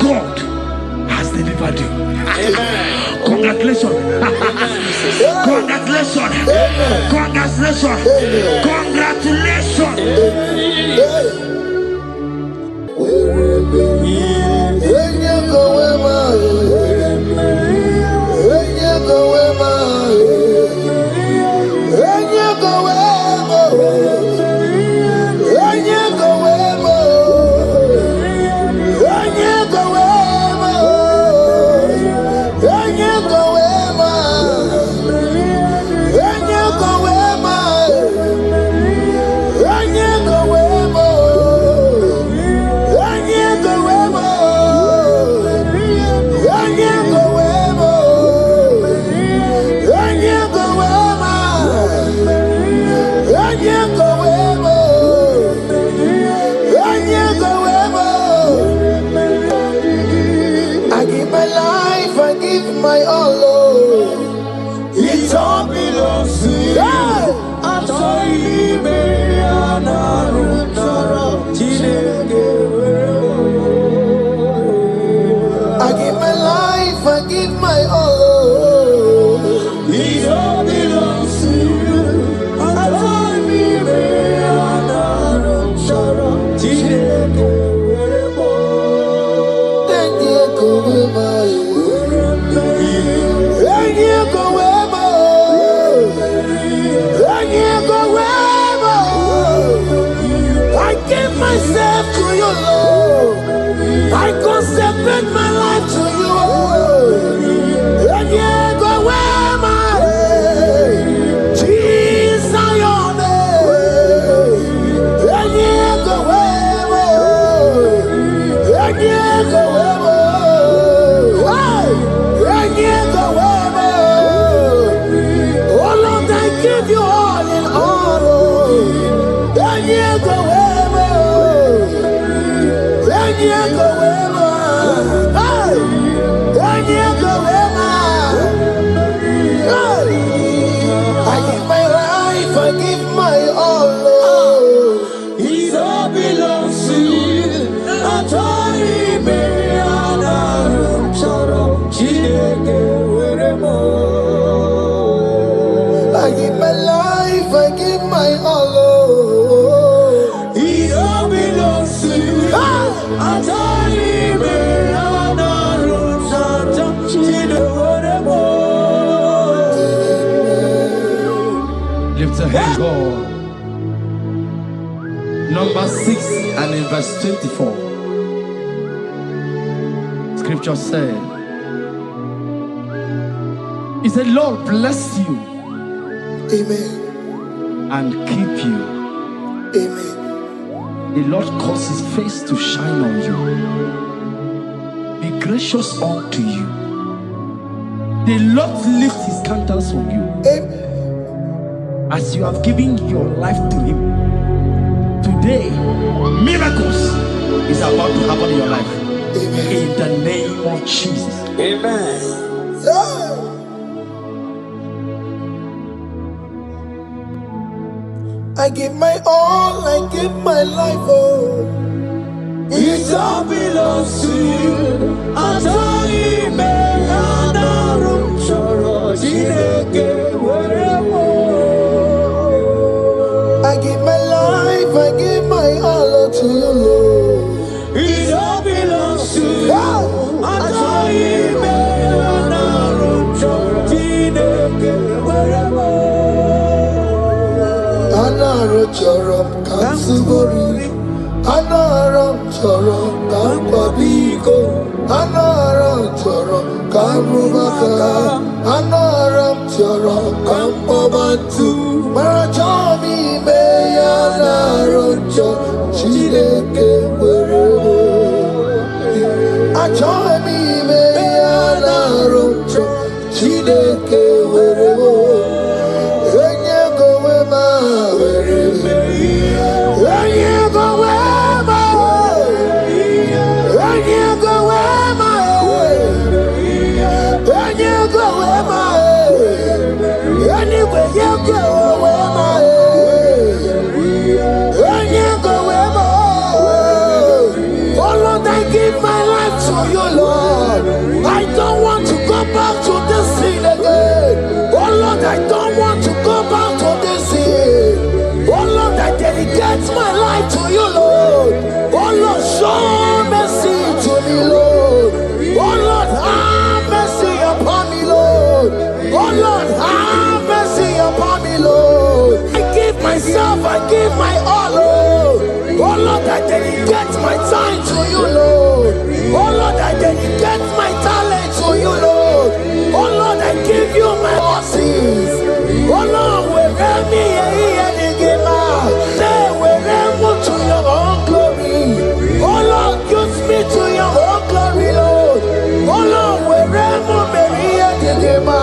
God has delivered you. Congratulations. Congratulations. Congratulations. Congratulations. Number 6 and in verse 24. Scripture said, He said, Lord bless you. Amen. And keep you. Amen. The Lord cause His face to shine on you. Be gracious unto you. The Lord lift His countenance on you. Amen. As you have given your life to Him, today, miracles is about to happen in your life. Amen. In the name of Jesus. Amen. Yeah. I give my all, I give my life, oh. It all belongs to you. I give my life, I give my all to you, Lord. It all belongs to you. Anaram chorom kansubori, anaram chorom kampabiko, anaram chorom kampubaka, anaram chorom kampabantu. Marachomi me anaram chorom chideke werebo. Achomi me anaram chorom chideke werebo. I don't want to go back to this sin again. Oh Lord, I don't want to go back to this sin. Oh Lord, I dedicate my life to you, Lord. Oh Lord, show mercy to me, Lord. Oh Lord, have mercy upon me, Lord. Oh Lord, have mercy upon me, Lord. I give myself, I give my all, Lord. Oh Lord, I dedicate my time to you, Lord. Oh Lord, I dedicate my talent to you, Lord. Oh Lord, I give you my horses. Oh Lord, wherever me and give my say wherever to your own glory. Oh Lord, use me to your own glory, Lord. Oh Lord, wherever me and give my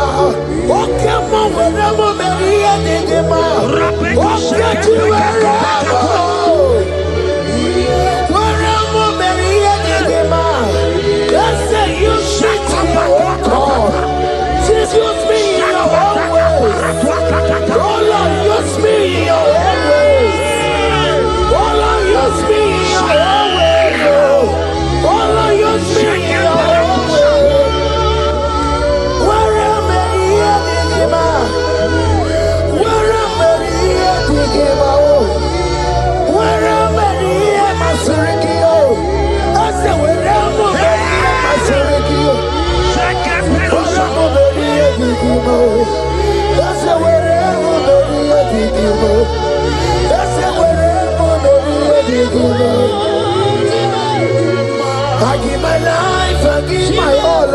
oh come on, wherever me and give my oh get to wherever. Use me in your own ways. Oh Lord, use me in your own ways. Oh Lord, use me in your own ways. Oh Lord, use me in your own ways. Where am I here to give up? Where am I here to give up? Where am I here, my Surikio? I said, where am I here, my Surikio? That's the way I give my life, I give my all.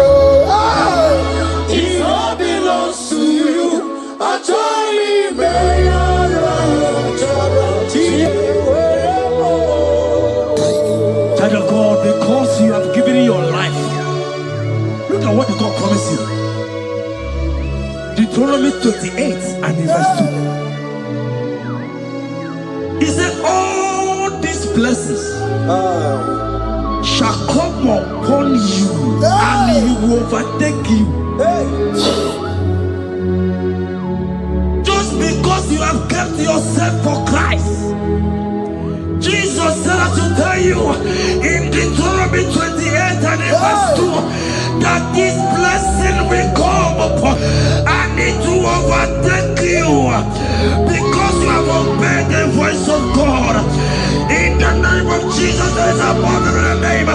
It all belongs to you. I join Child of God, because you have given your life, look at what God promised you. Deuteronomy 28 and in verse 2. He said, all these blessings shall come upon you and he will overtake you. Just because you have kept yourself for Christ. Jesus said to tell you in Deuteronomy 28 and in verse 2 that this blessing will come upon and it will overtake you because you have obeyed the voice of God. In the name of Jesus, there is above every name.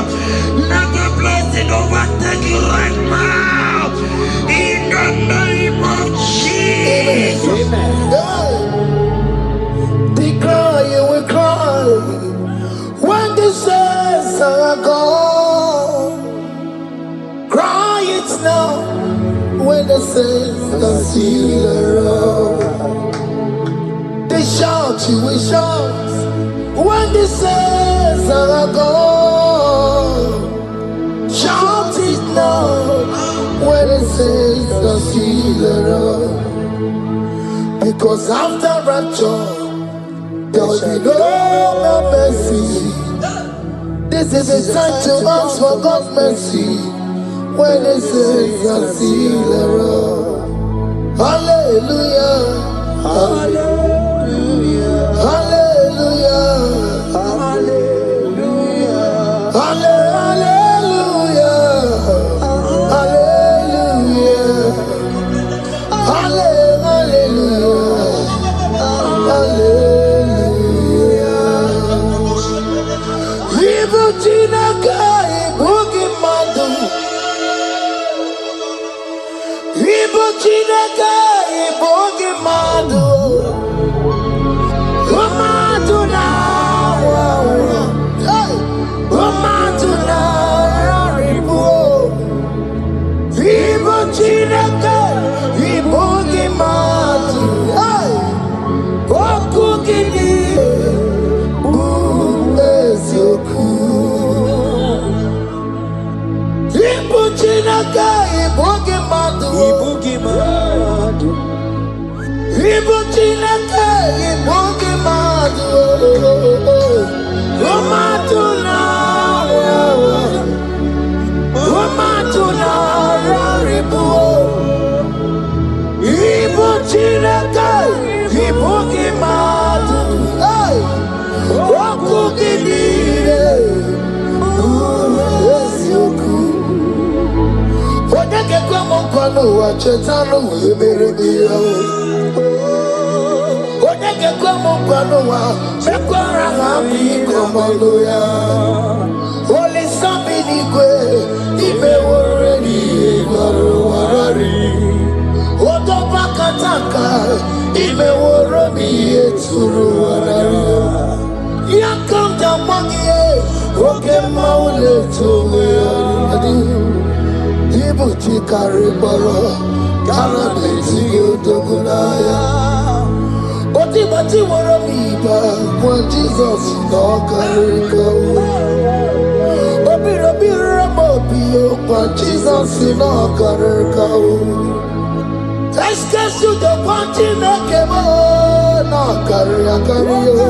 Let the blessing overtake you right now. In the name of Jesus. Amen. Declare you will cry. healer. They shout, you will shout when the saints are gone. Shout it now when the saints are healer. Because after rapture, there will be no more mercy. This is the time to ask for God's mercy when the saints are healer. Hallelujah. Hallelujah. Hallelujah. Hallelujah. Hallelujah. Hallelujah. Hallelujah. Hallelujah. Ibu Chinaka, Ibu Gimadu. Ibu Chinaka, Ibu Gimadu. Umatuna, hey, Umatuna, Ibu. Ibu Chinaka, Ibu Gimadu. Hey, Okugini, Bu Ezoku. Ibu Chinaka, Ibu Gimadu. Ibu Gimadu. Ibu Chinaka, Ibu Gimadu. Umatuna, Umatuna, Ibu. Ibu Chinaka, Ibu Gimadu. Hey, Okugini, Bu Ezoku. Odeke kwa mkono wa chetano wemeremia. Odeke kwa mkono wa mekwara hapi komando ya. Oli sabini kwe ibe woreni igoro warari. Odoba kataka ibe woromi eturu warari. Yakamda mwangie oke maule towe adi. Ibu chikari boro kara beti odogunaya. Oti bati woro miba kwa Jesus no karika. Obiro biro mobio kwa Jesus no karika. Eskesu do kwanti mekemo no karika kariyo.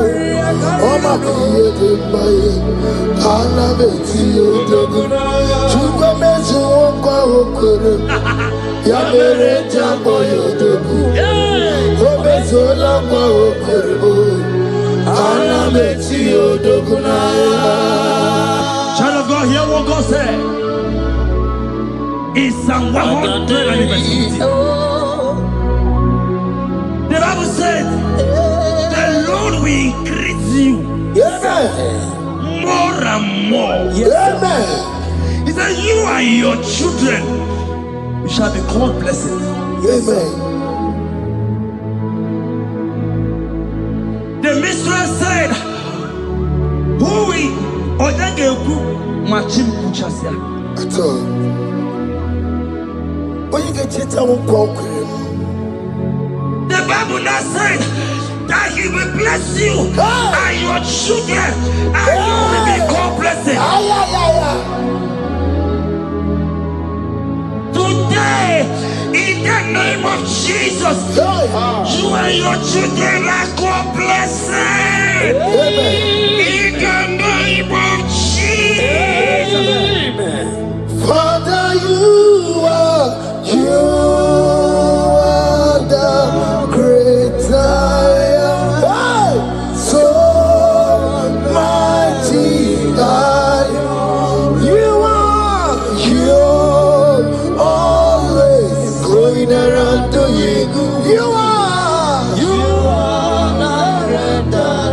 Oma kiye de baye kara beti odogunaya. Chukwe mezu okwa okoro. Ya mere jambo yodogu. Obezola kwa okoro. Ana beti odogunaya. Child of God, hear what God said. In Psalm 100. The Bible said, the Lord will increase you more and more. Amen. He said, you and your children, you shall be called blessed. Amen. The mistress said, who will Odageku Machim Kuchasia? At all. When you get it, I won't walk with him. The Bible now said that he will bless you and your children, and you will be called blessed. Today, in the name of Jesus, you and your children are called blessed. In the name of Jesus. Father, you are the great I am. So mighty I am. You are always going around doing good. You are the great I am.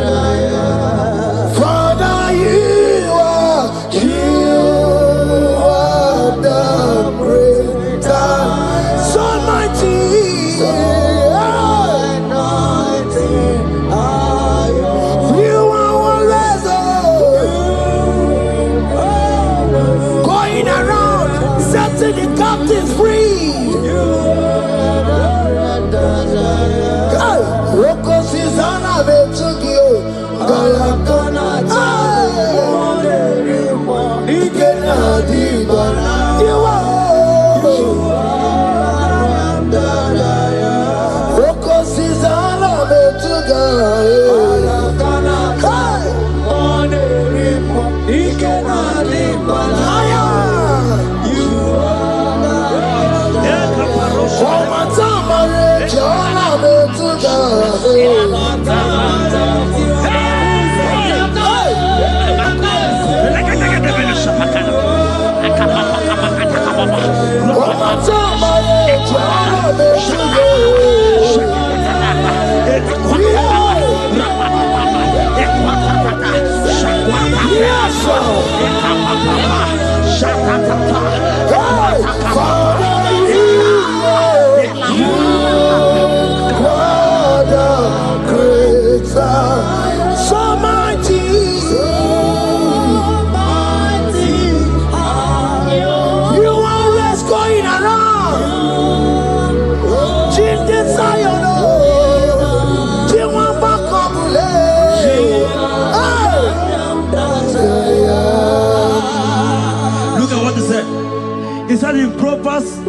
He said in Proverbs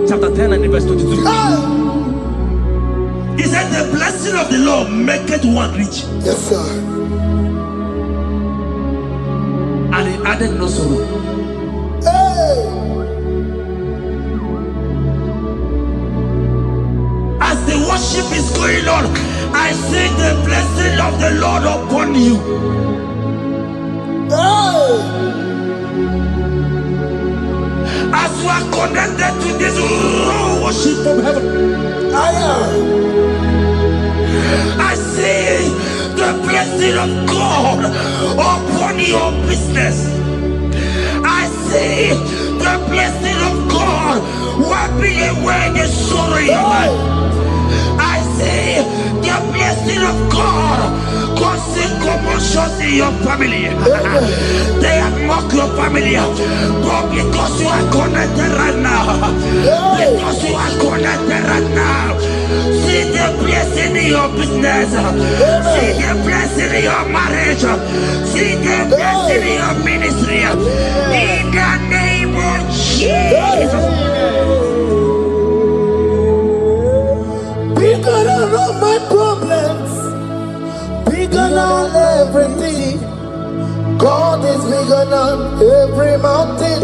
chapter 10 and verse 22. He said the blessing of the Lord maketh one rich. Yes, sir. And he added no sorrow. Hey. As the worship is going on, I see the blessing of the Lord upon you. Hey. As you are connected to this raw worship from heaven, I see the blessing of God upon your business. I see the blessing of God wiping away the sorrow in your life. I see the blessing of God causing commotions in your family. They have mocked your family, but because you are connected right now, because you are connected right now, see the blessing in your business, see the blessing in your marriage, see the blessing in your ministry. In the name of Jesus. Bigger than all my problems, bigger than everything. God is bigger than every mountain.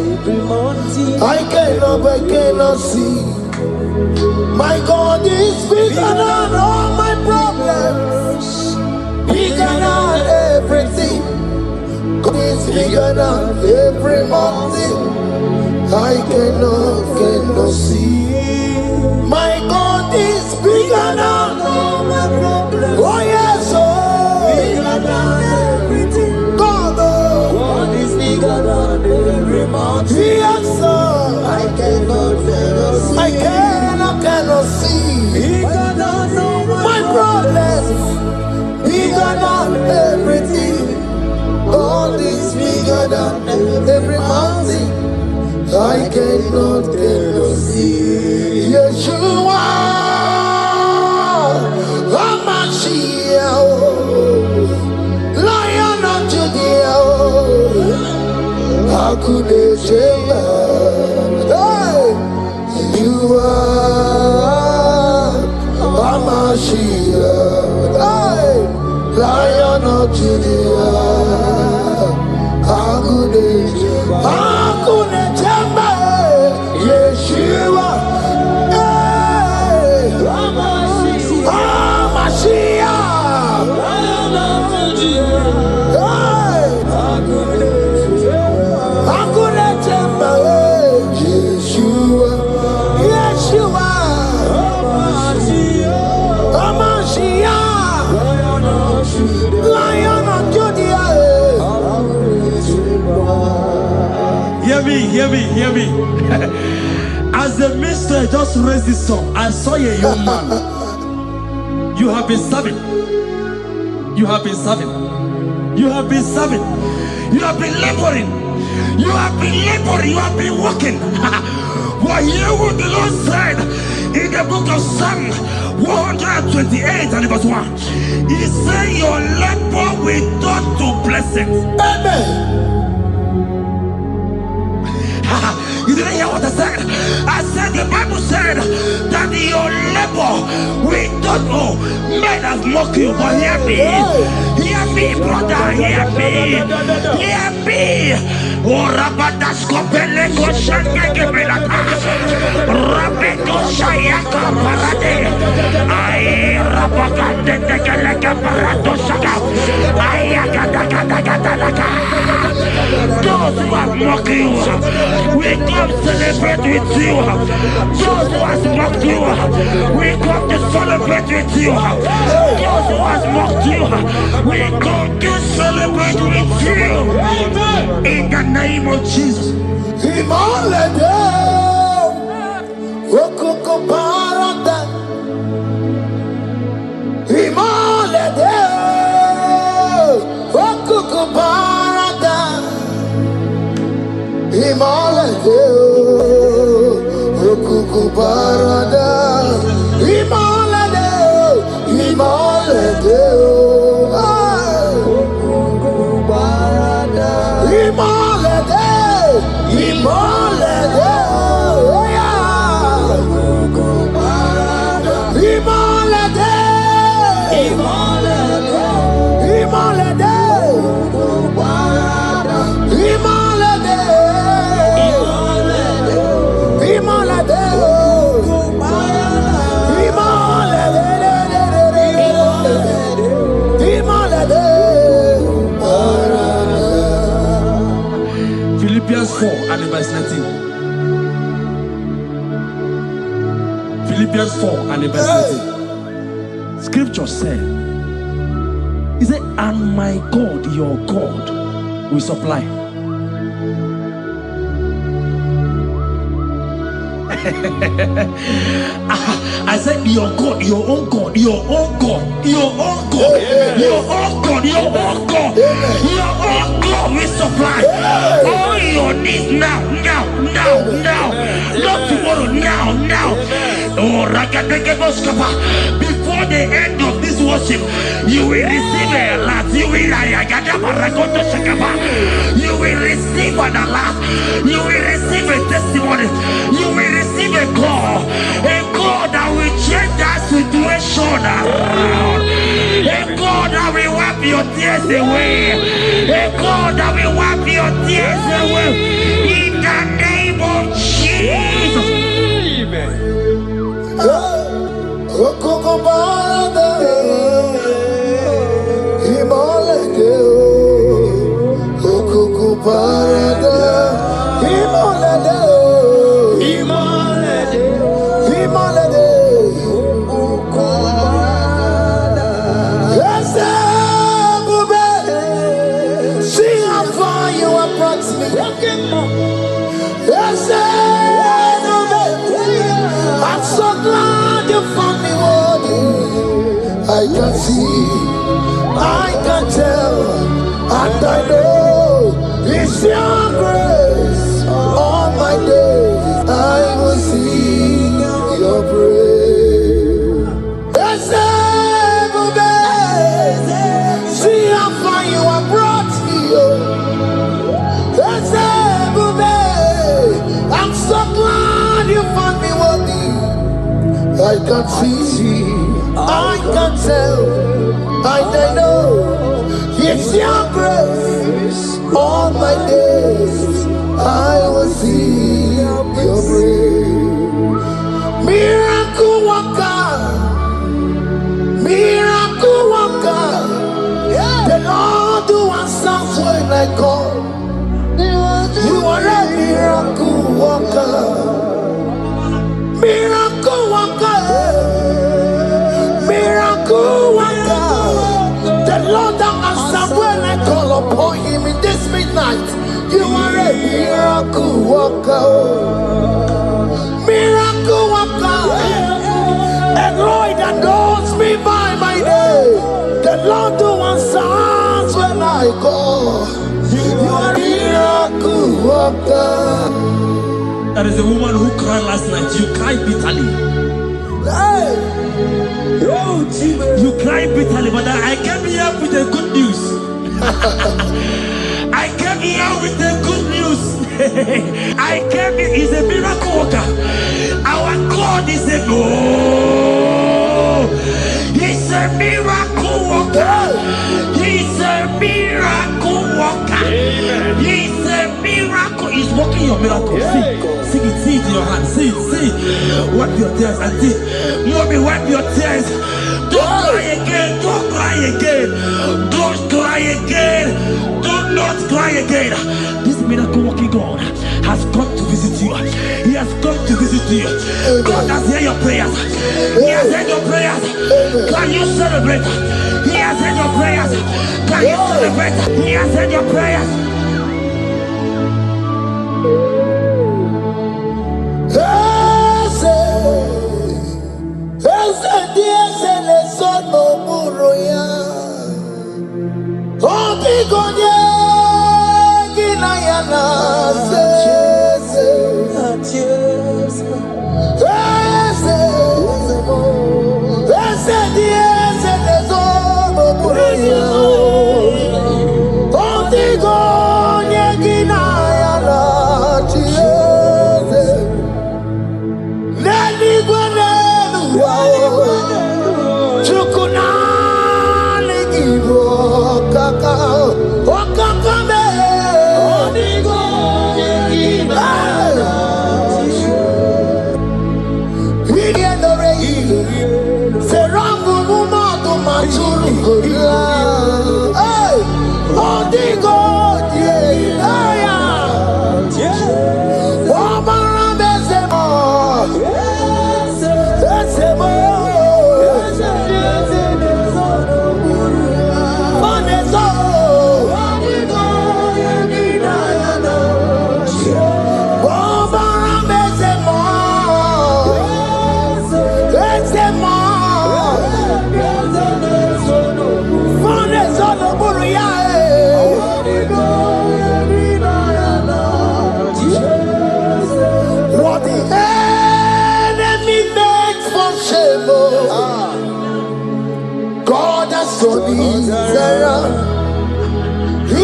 I cannot see. My God is bigger than all my problems, bigger than everything. God is bigger than every mountain. I cannot see. My God is bigger than all my problems. Oh yes, oh, bigger than everything. God is bigger than every mountain. Yes, sir. I cannot see. I cannot see. Bigger than all my problems. Bigger than everything. God is bigger than every mountain. I cannot see. Yeshua, Hamashiach, Lion of Judea, Hakudeshema. Hey, you are Hamashiach, hey, Lion of Judea, Hakudeshema. Yeshua, hey, Hamashiach, hey, Hakunechemba, Yeshua, Yeshua, Hamashiach, Lion of Judea. Hear me. As the minister just raised this song, I saw a young man. You have been serving. You have been serving. You have been serving. You have been laboring. You have been laboring. You have been working. What hear what the Lord said in the book of Psalm 128 and verse 1. He said your labor will blessings. Amen. You didn't hear what I said? I said the Bible said that your labor, we don't know. Men have mocked you, but hear me. Hear me, brother. Hear me. Hear me. Oh, Rabadasko Peleko Shangeke Belata. Rabeko Shayaka Parade. I Rabakande Tekeleka Parato Shaka. Ayakadakadakadaka. Those who have mocked you, we come celebrate with you. Those who has mocked you, we come to celebrate with you. Those who has mocked you, we come to celebrate with you. In the name of Jesus. Imolede, okoko parada. Imolede, okoko parada. Imolede, okoko parada. Imolede, imolede, okoko parada. Imolede, imolede, oh yeah. Okoko parada. Imolede, imolede, imolede, okoko parada. Imolede, imolede, imolede, okoko parada. Imolede, parada. Philippians 4 and verse 19. Philippians 4 and verse 19. Scripture said, he said, and my God, your God, will supply. I said, your God, your own God, your own God, your own God, your own God, your own God, your own God will supply all your needs now. Not tomorrow, now. Oh, before the end of this worship, you will receive a lot. You will receive an alert. You will receive a testimony. You will receive a call that will change that situation around. A God that will wipe your tears away. A God that will wipe your tears away. In the name of Jesus. Amen. Okoko parada. Imolede, okoko parada. Imolede, imolede, imolede, okoko parada. Yes, Bube, see how far you have brought me. Yes, Bube, I'm so glad you found me worthy. I can see, I can tell, and I know it's your grace. All my days I will sing your praise. Yes, Bube, see how far you have brought me. Yes, Bube, I'm so glad you found me worthy. I can see, I can tell, I know it's your grace. All my days I will see your praise. Miracle worker, miracle worker. The Lord who answers when I call. You are a miracle worker. Miracle worker, miracle worker. The Lord that answers when I call upon him in this midnight. You are a miracle worker. Miracle worker. And Lord that knows me by my name. The Lord who answers when I call. You are a miracle worker. There is a woman who cried last night. You cried bitterly. Hey. You cried bitterly, but I came here with the good news. I came here with the good news. I came here, he's a miracle worker. Our God is a he's a miracle worker. He's a miracle worker. He's a miracle. He's working your miracle. See it in your hand. See it. Wipe your tears and see. Mommy, wipe your tears. Don't cry again. Don't cry again. Don't cry again. Do not cry again. This miracle working God has come to visit you. He has come to visit you. God has heard your prayers. He has heard your prayers. Can you celebrate? He has heard your prayers. Can you celebrate? He has heard your prayers.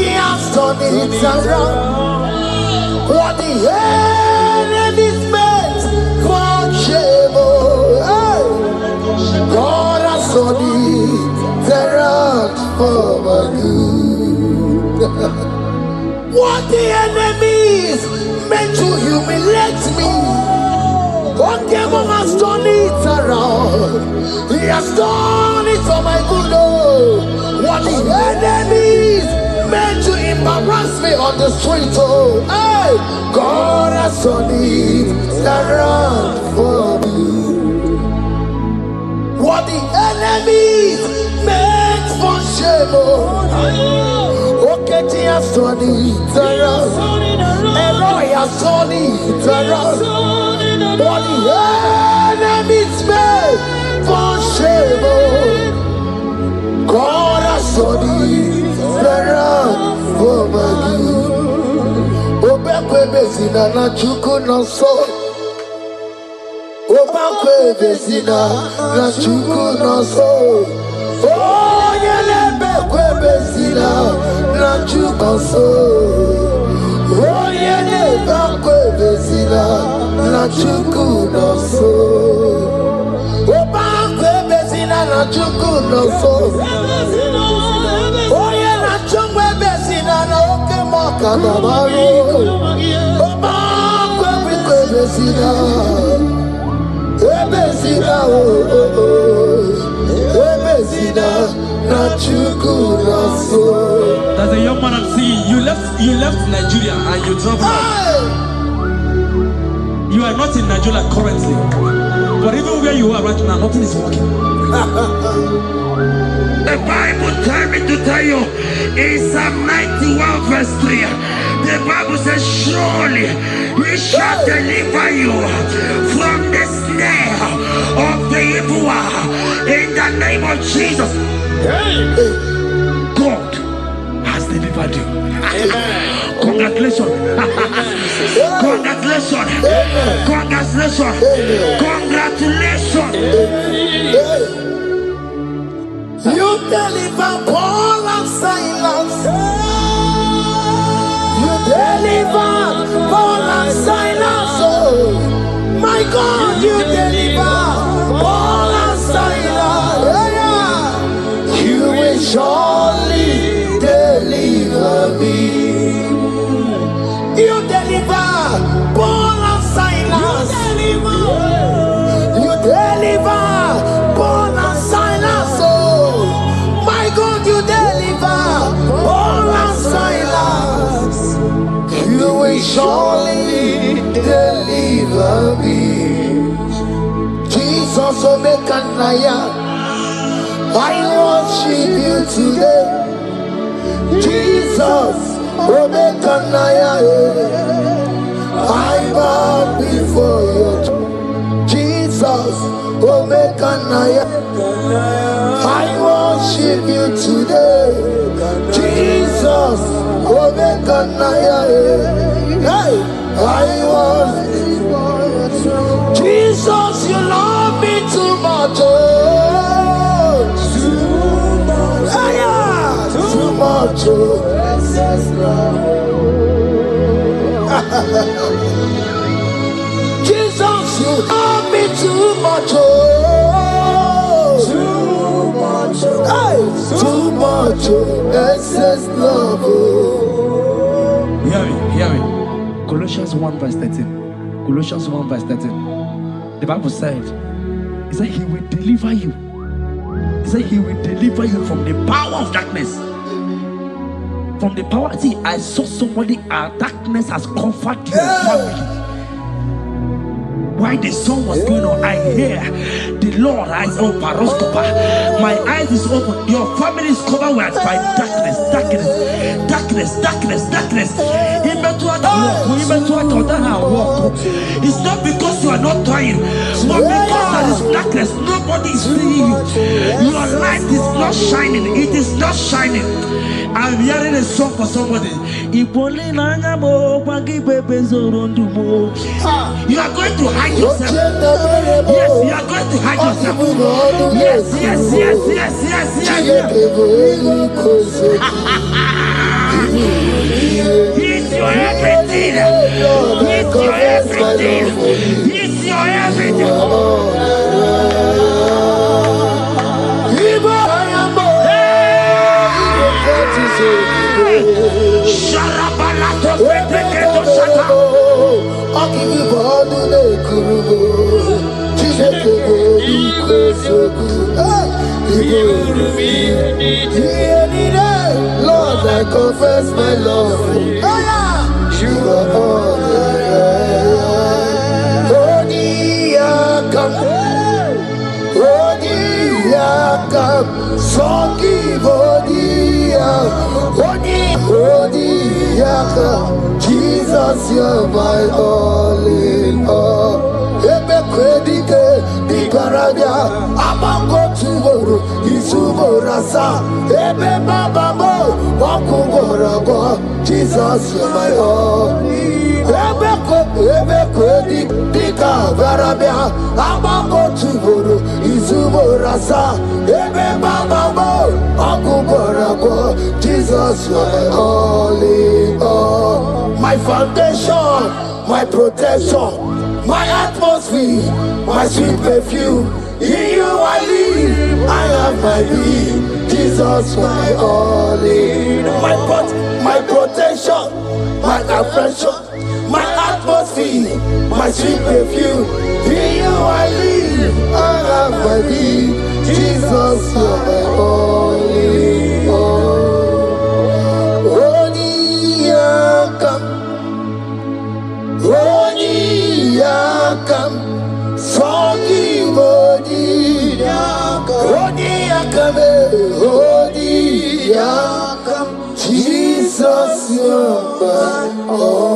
He has done it around. What the enemy's meant for shame. God has done it around for my good. What the enemy's meant to humiliate me, God has done it around. He has done it for my good. What the enemies meant to embarrass me on the street, hey, God has done it around for me. What the enemies meant for shame, okay, He has done it around. Eloi has done it around. What the enemies meant for shame, God has done it around for my good. Obekwe bezina na chuku no so. Obekwe bezina na chuku no so. Oh, yelebekwe bezina na chuku no so. Oh, yelebekwe bezina na chuku no so. Obekwe bezina na chuku no so. Oh, yeah, na chungwe bezina na oke moka na baro. Obekwe bezina. Ebezina Ebezina na chuku na so. There's a young man I'm seeing. You left Nigeria and you traveled out. You are not in Nigeria currently, but even where you are right now, nothing is working. The Bible tells me to tell you in Psalm 91 verse 3, the Bible says, surely He shall deliver you from the snare of the evil one. In the name of Jesus, God has delivered you. Congratulations. Congratulations. Congratulations. Congratulations. You deliver Paul and Silas. God, you deliver Paul and Silas. You will surely deliver me. You deliver Paul and Silas. You deliver Paul and Silas. Oh, my God, you deliver Paul and Silas. You will surely deliver me. Jesus, Omekanaya, I worship you today. Jesus, Omekanaya, I bow before you. Jesus, Omekanaya, I worship you today. Jesus, Omekanaya, hey, I worship you. Jesus, you love me too much. Oh, too much. Too much. Jesus, you love me too much. Oh, too much. Hey, too much. Excess love. Hear me. Colossians 1 verse 13. Colossians 1 verse 13. The Bible said, he said he will deliver you. He said he will deliver you from the power of darkness. From the power. See, I saw somebody, darkness has covered your family. While the song was going on, I hear the Lord eyes open. My eyes is open. Your family is covered by darkness. It's not because you are not trying, but because there is darkness. Nobody is seeing you. Your light is not shining. It is not shining. I'm hearing a song for somebody. You are going to hide yourself. Yes, you are going to hide yourself. Yes. He's your everything. He's your everything. He's your everything. Lord, I confess my love. You are all Jesus, you're my all in all. Ebe kwedike di parabia amango tuworo isumorasa ebe baba mo wakugorago. Jesus, you're my all. Ebe kwedike di parabia amango tuworo isumorasa ebe baba mo wakugorago. Jesus, you're my all in all. My foundation, my protection, my atmosphere, my sweet perfume. In you I live, I have my being. Jesus, my all in all. My protection, my affection, my atmosphere, my sweet perfume. In you I live, I have my being. Jesus, my all in all. Yakam, Sogi Bodi Yakam, Jesus, you're my all.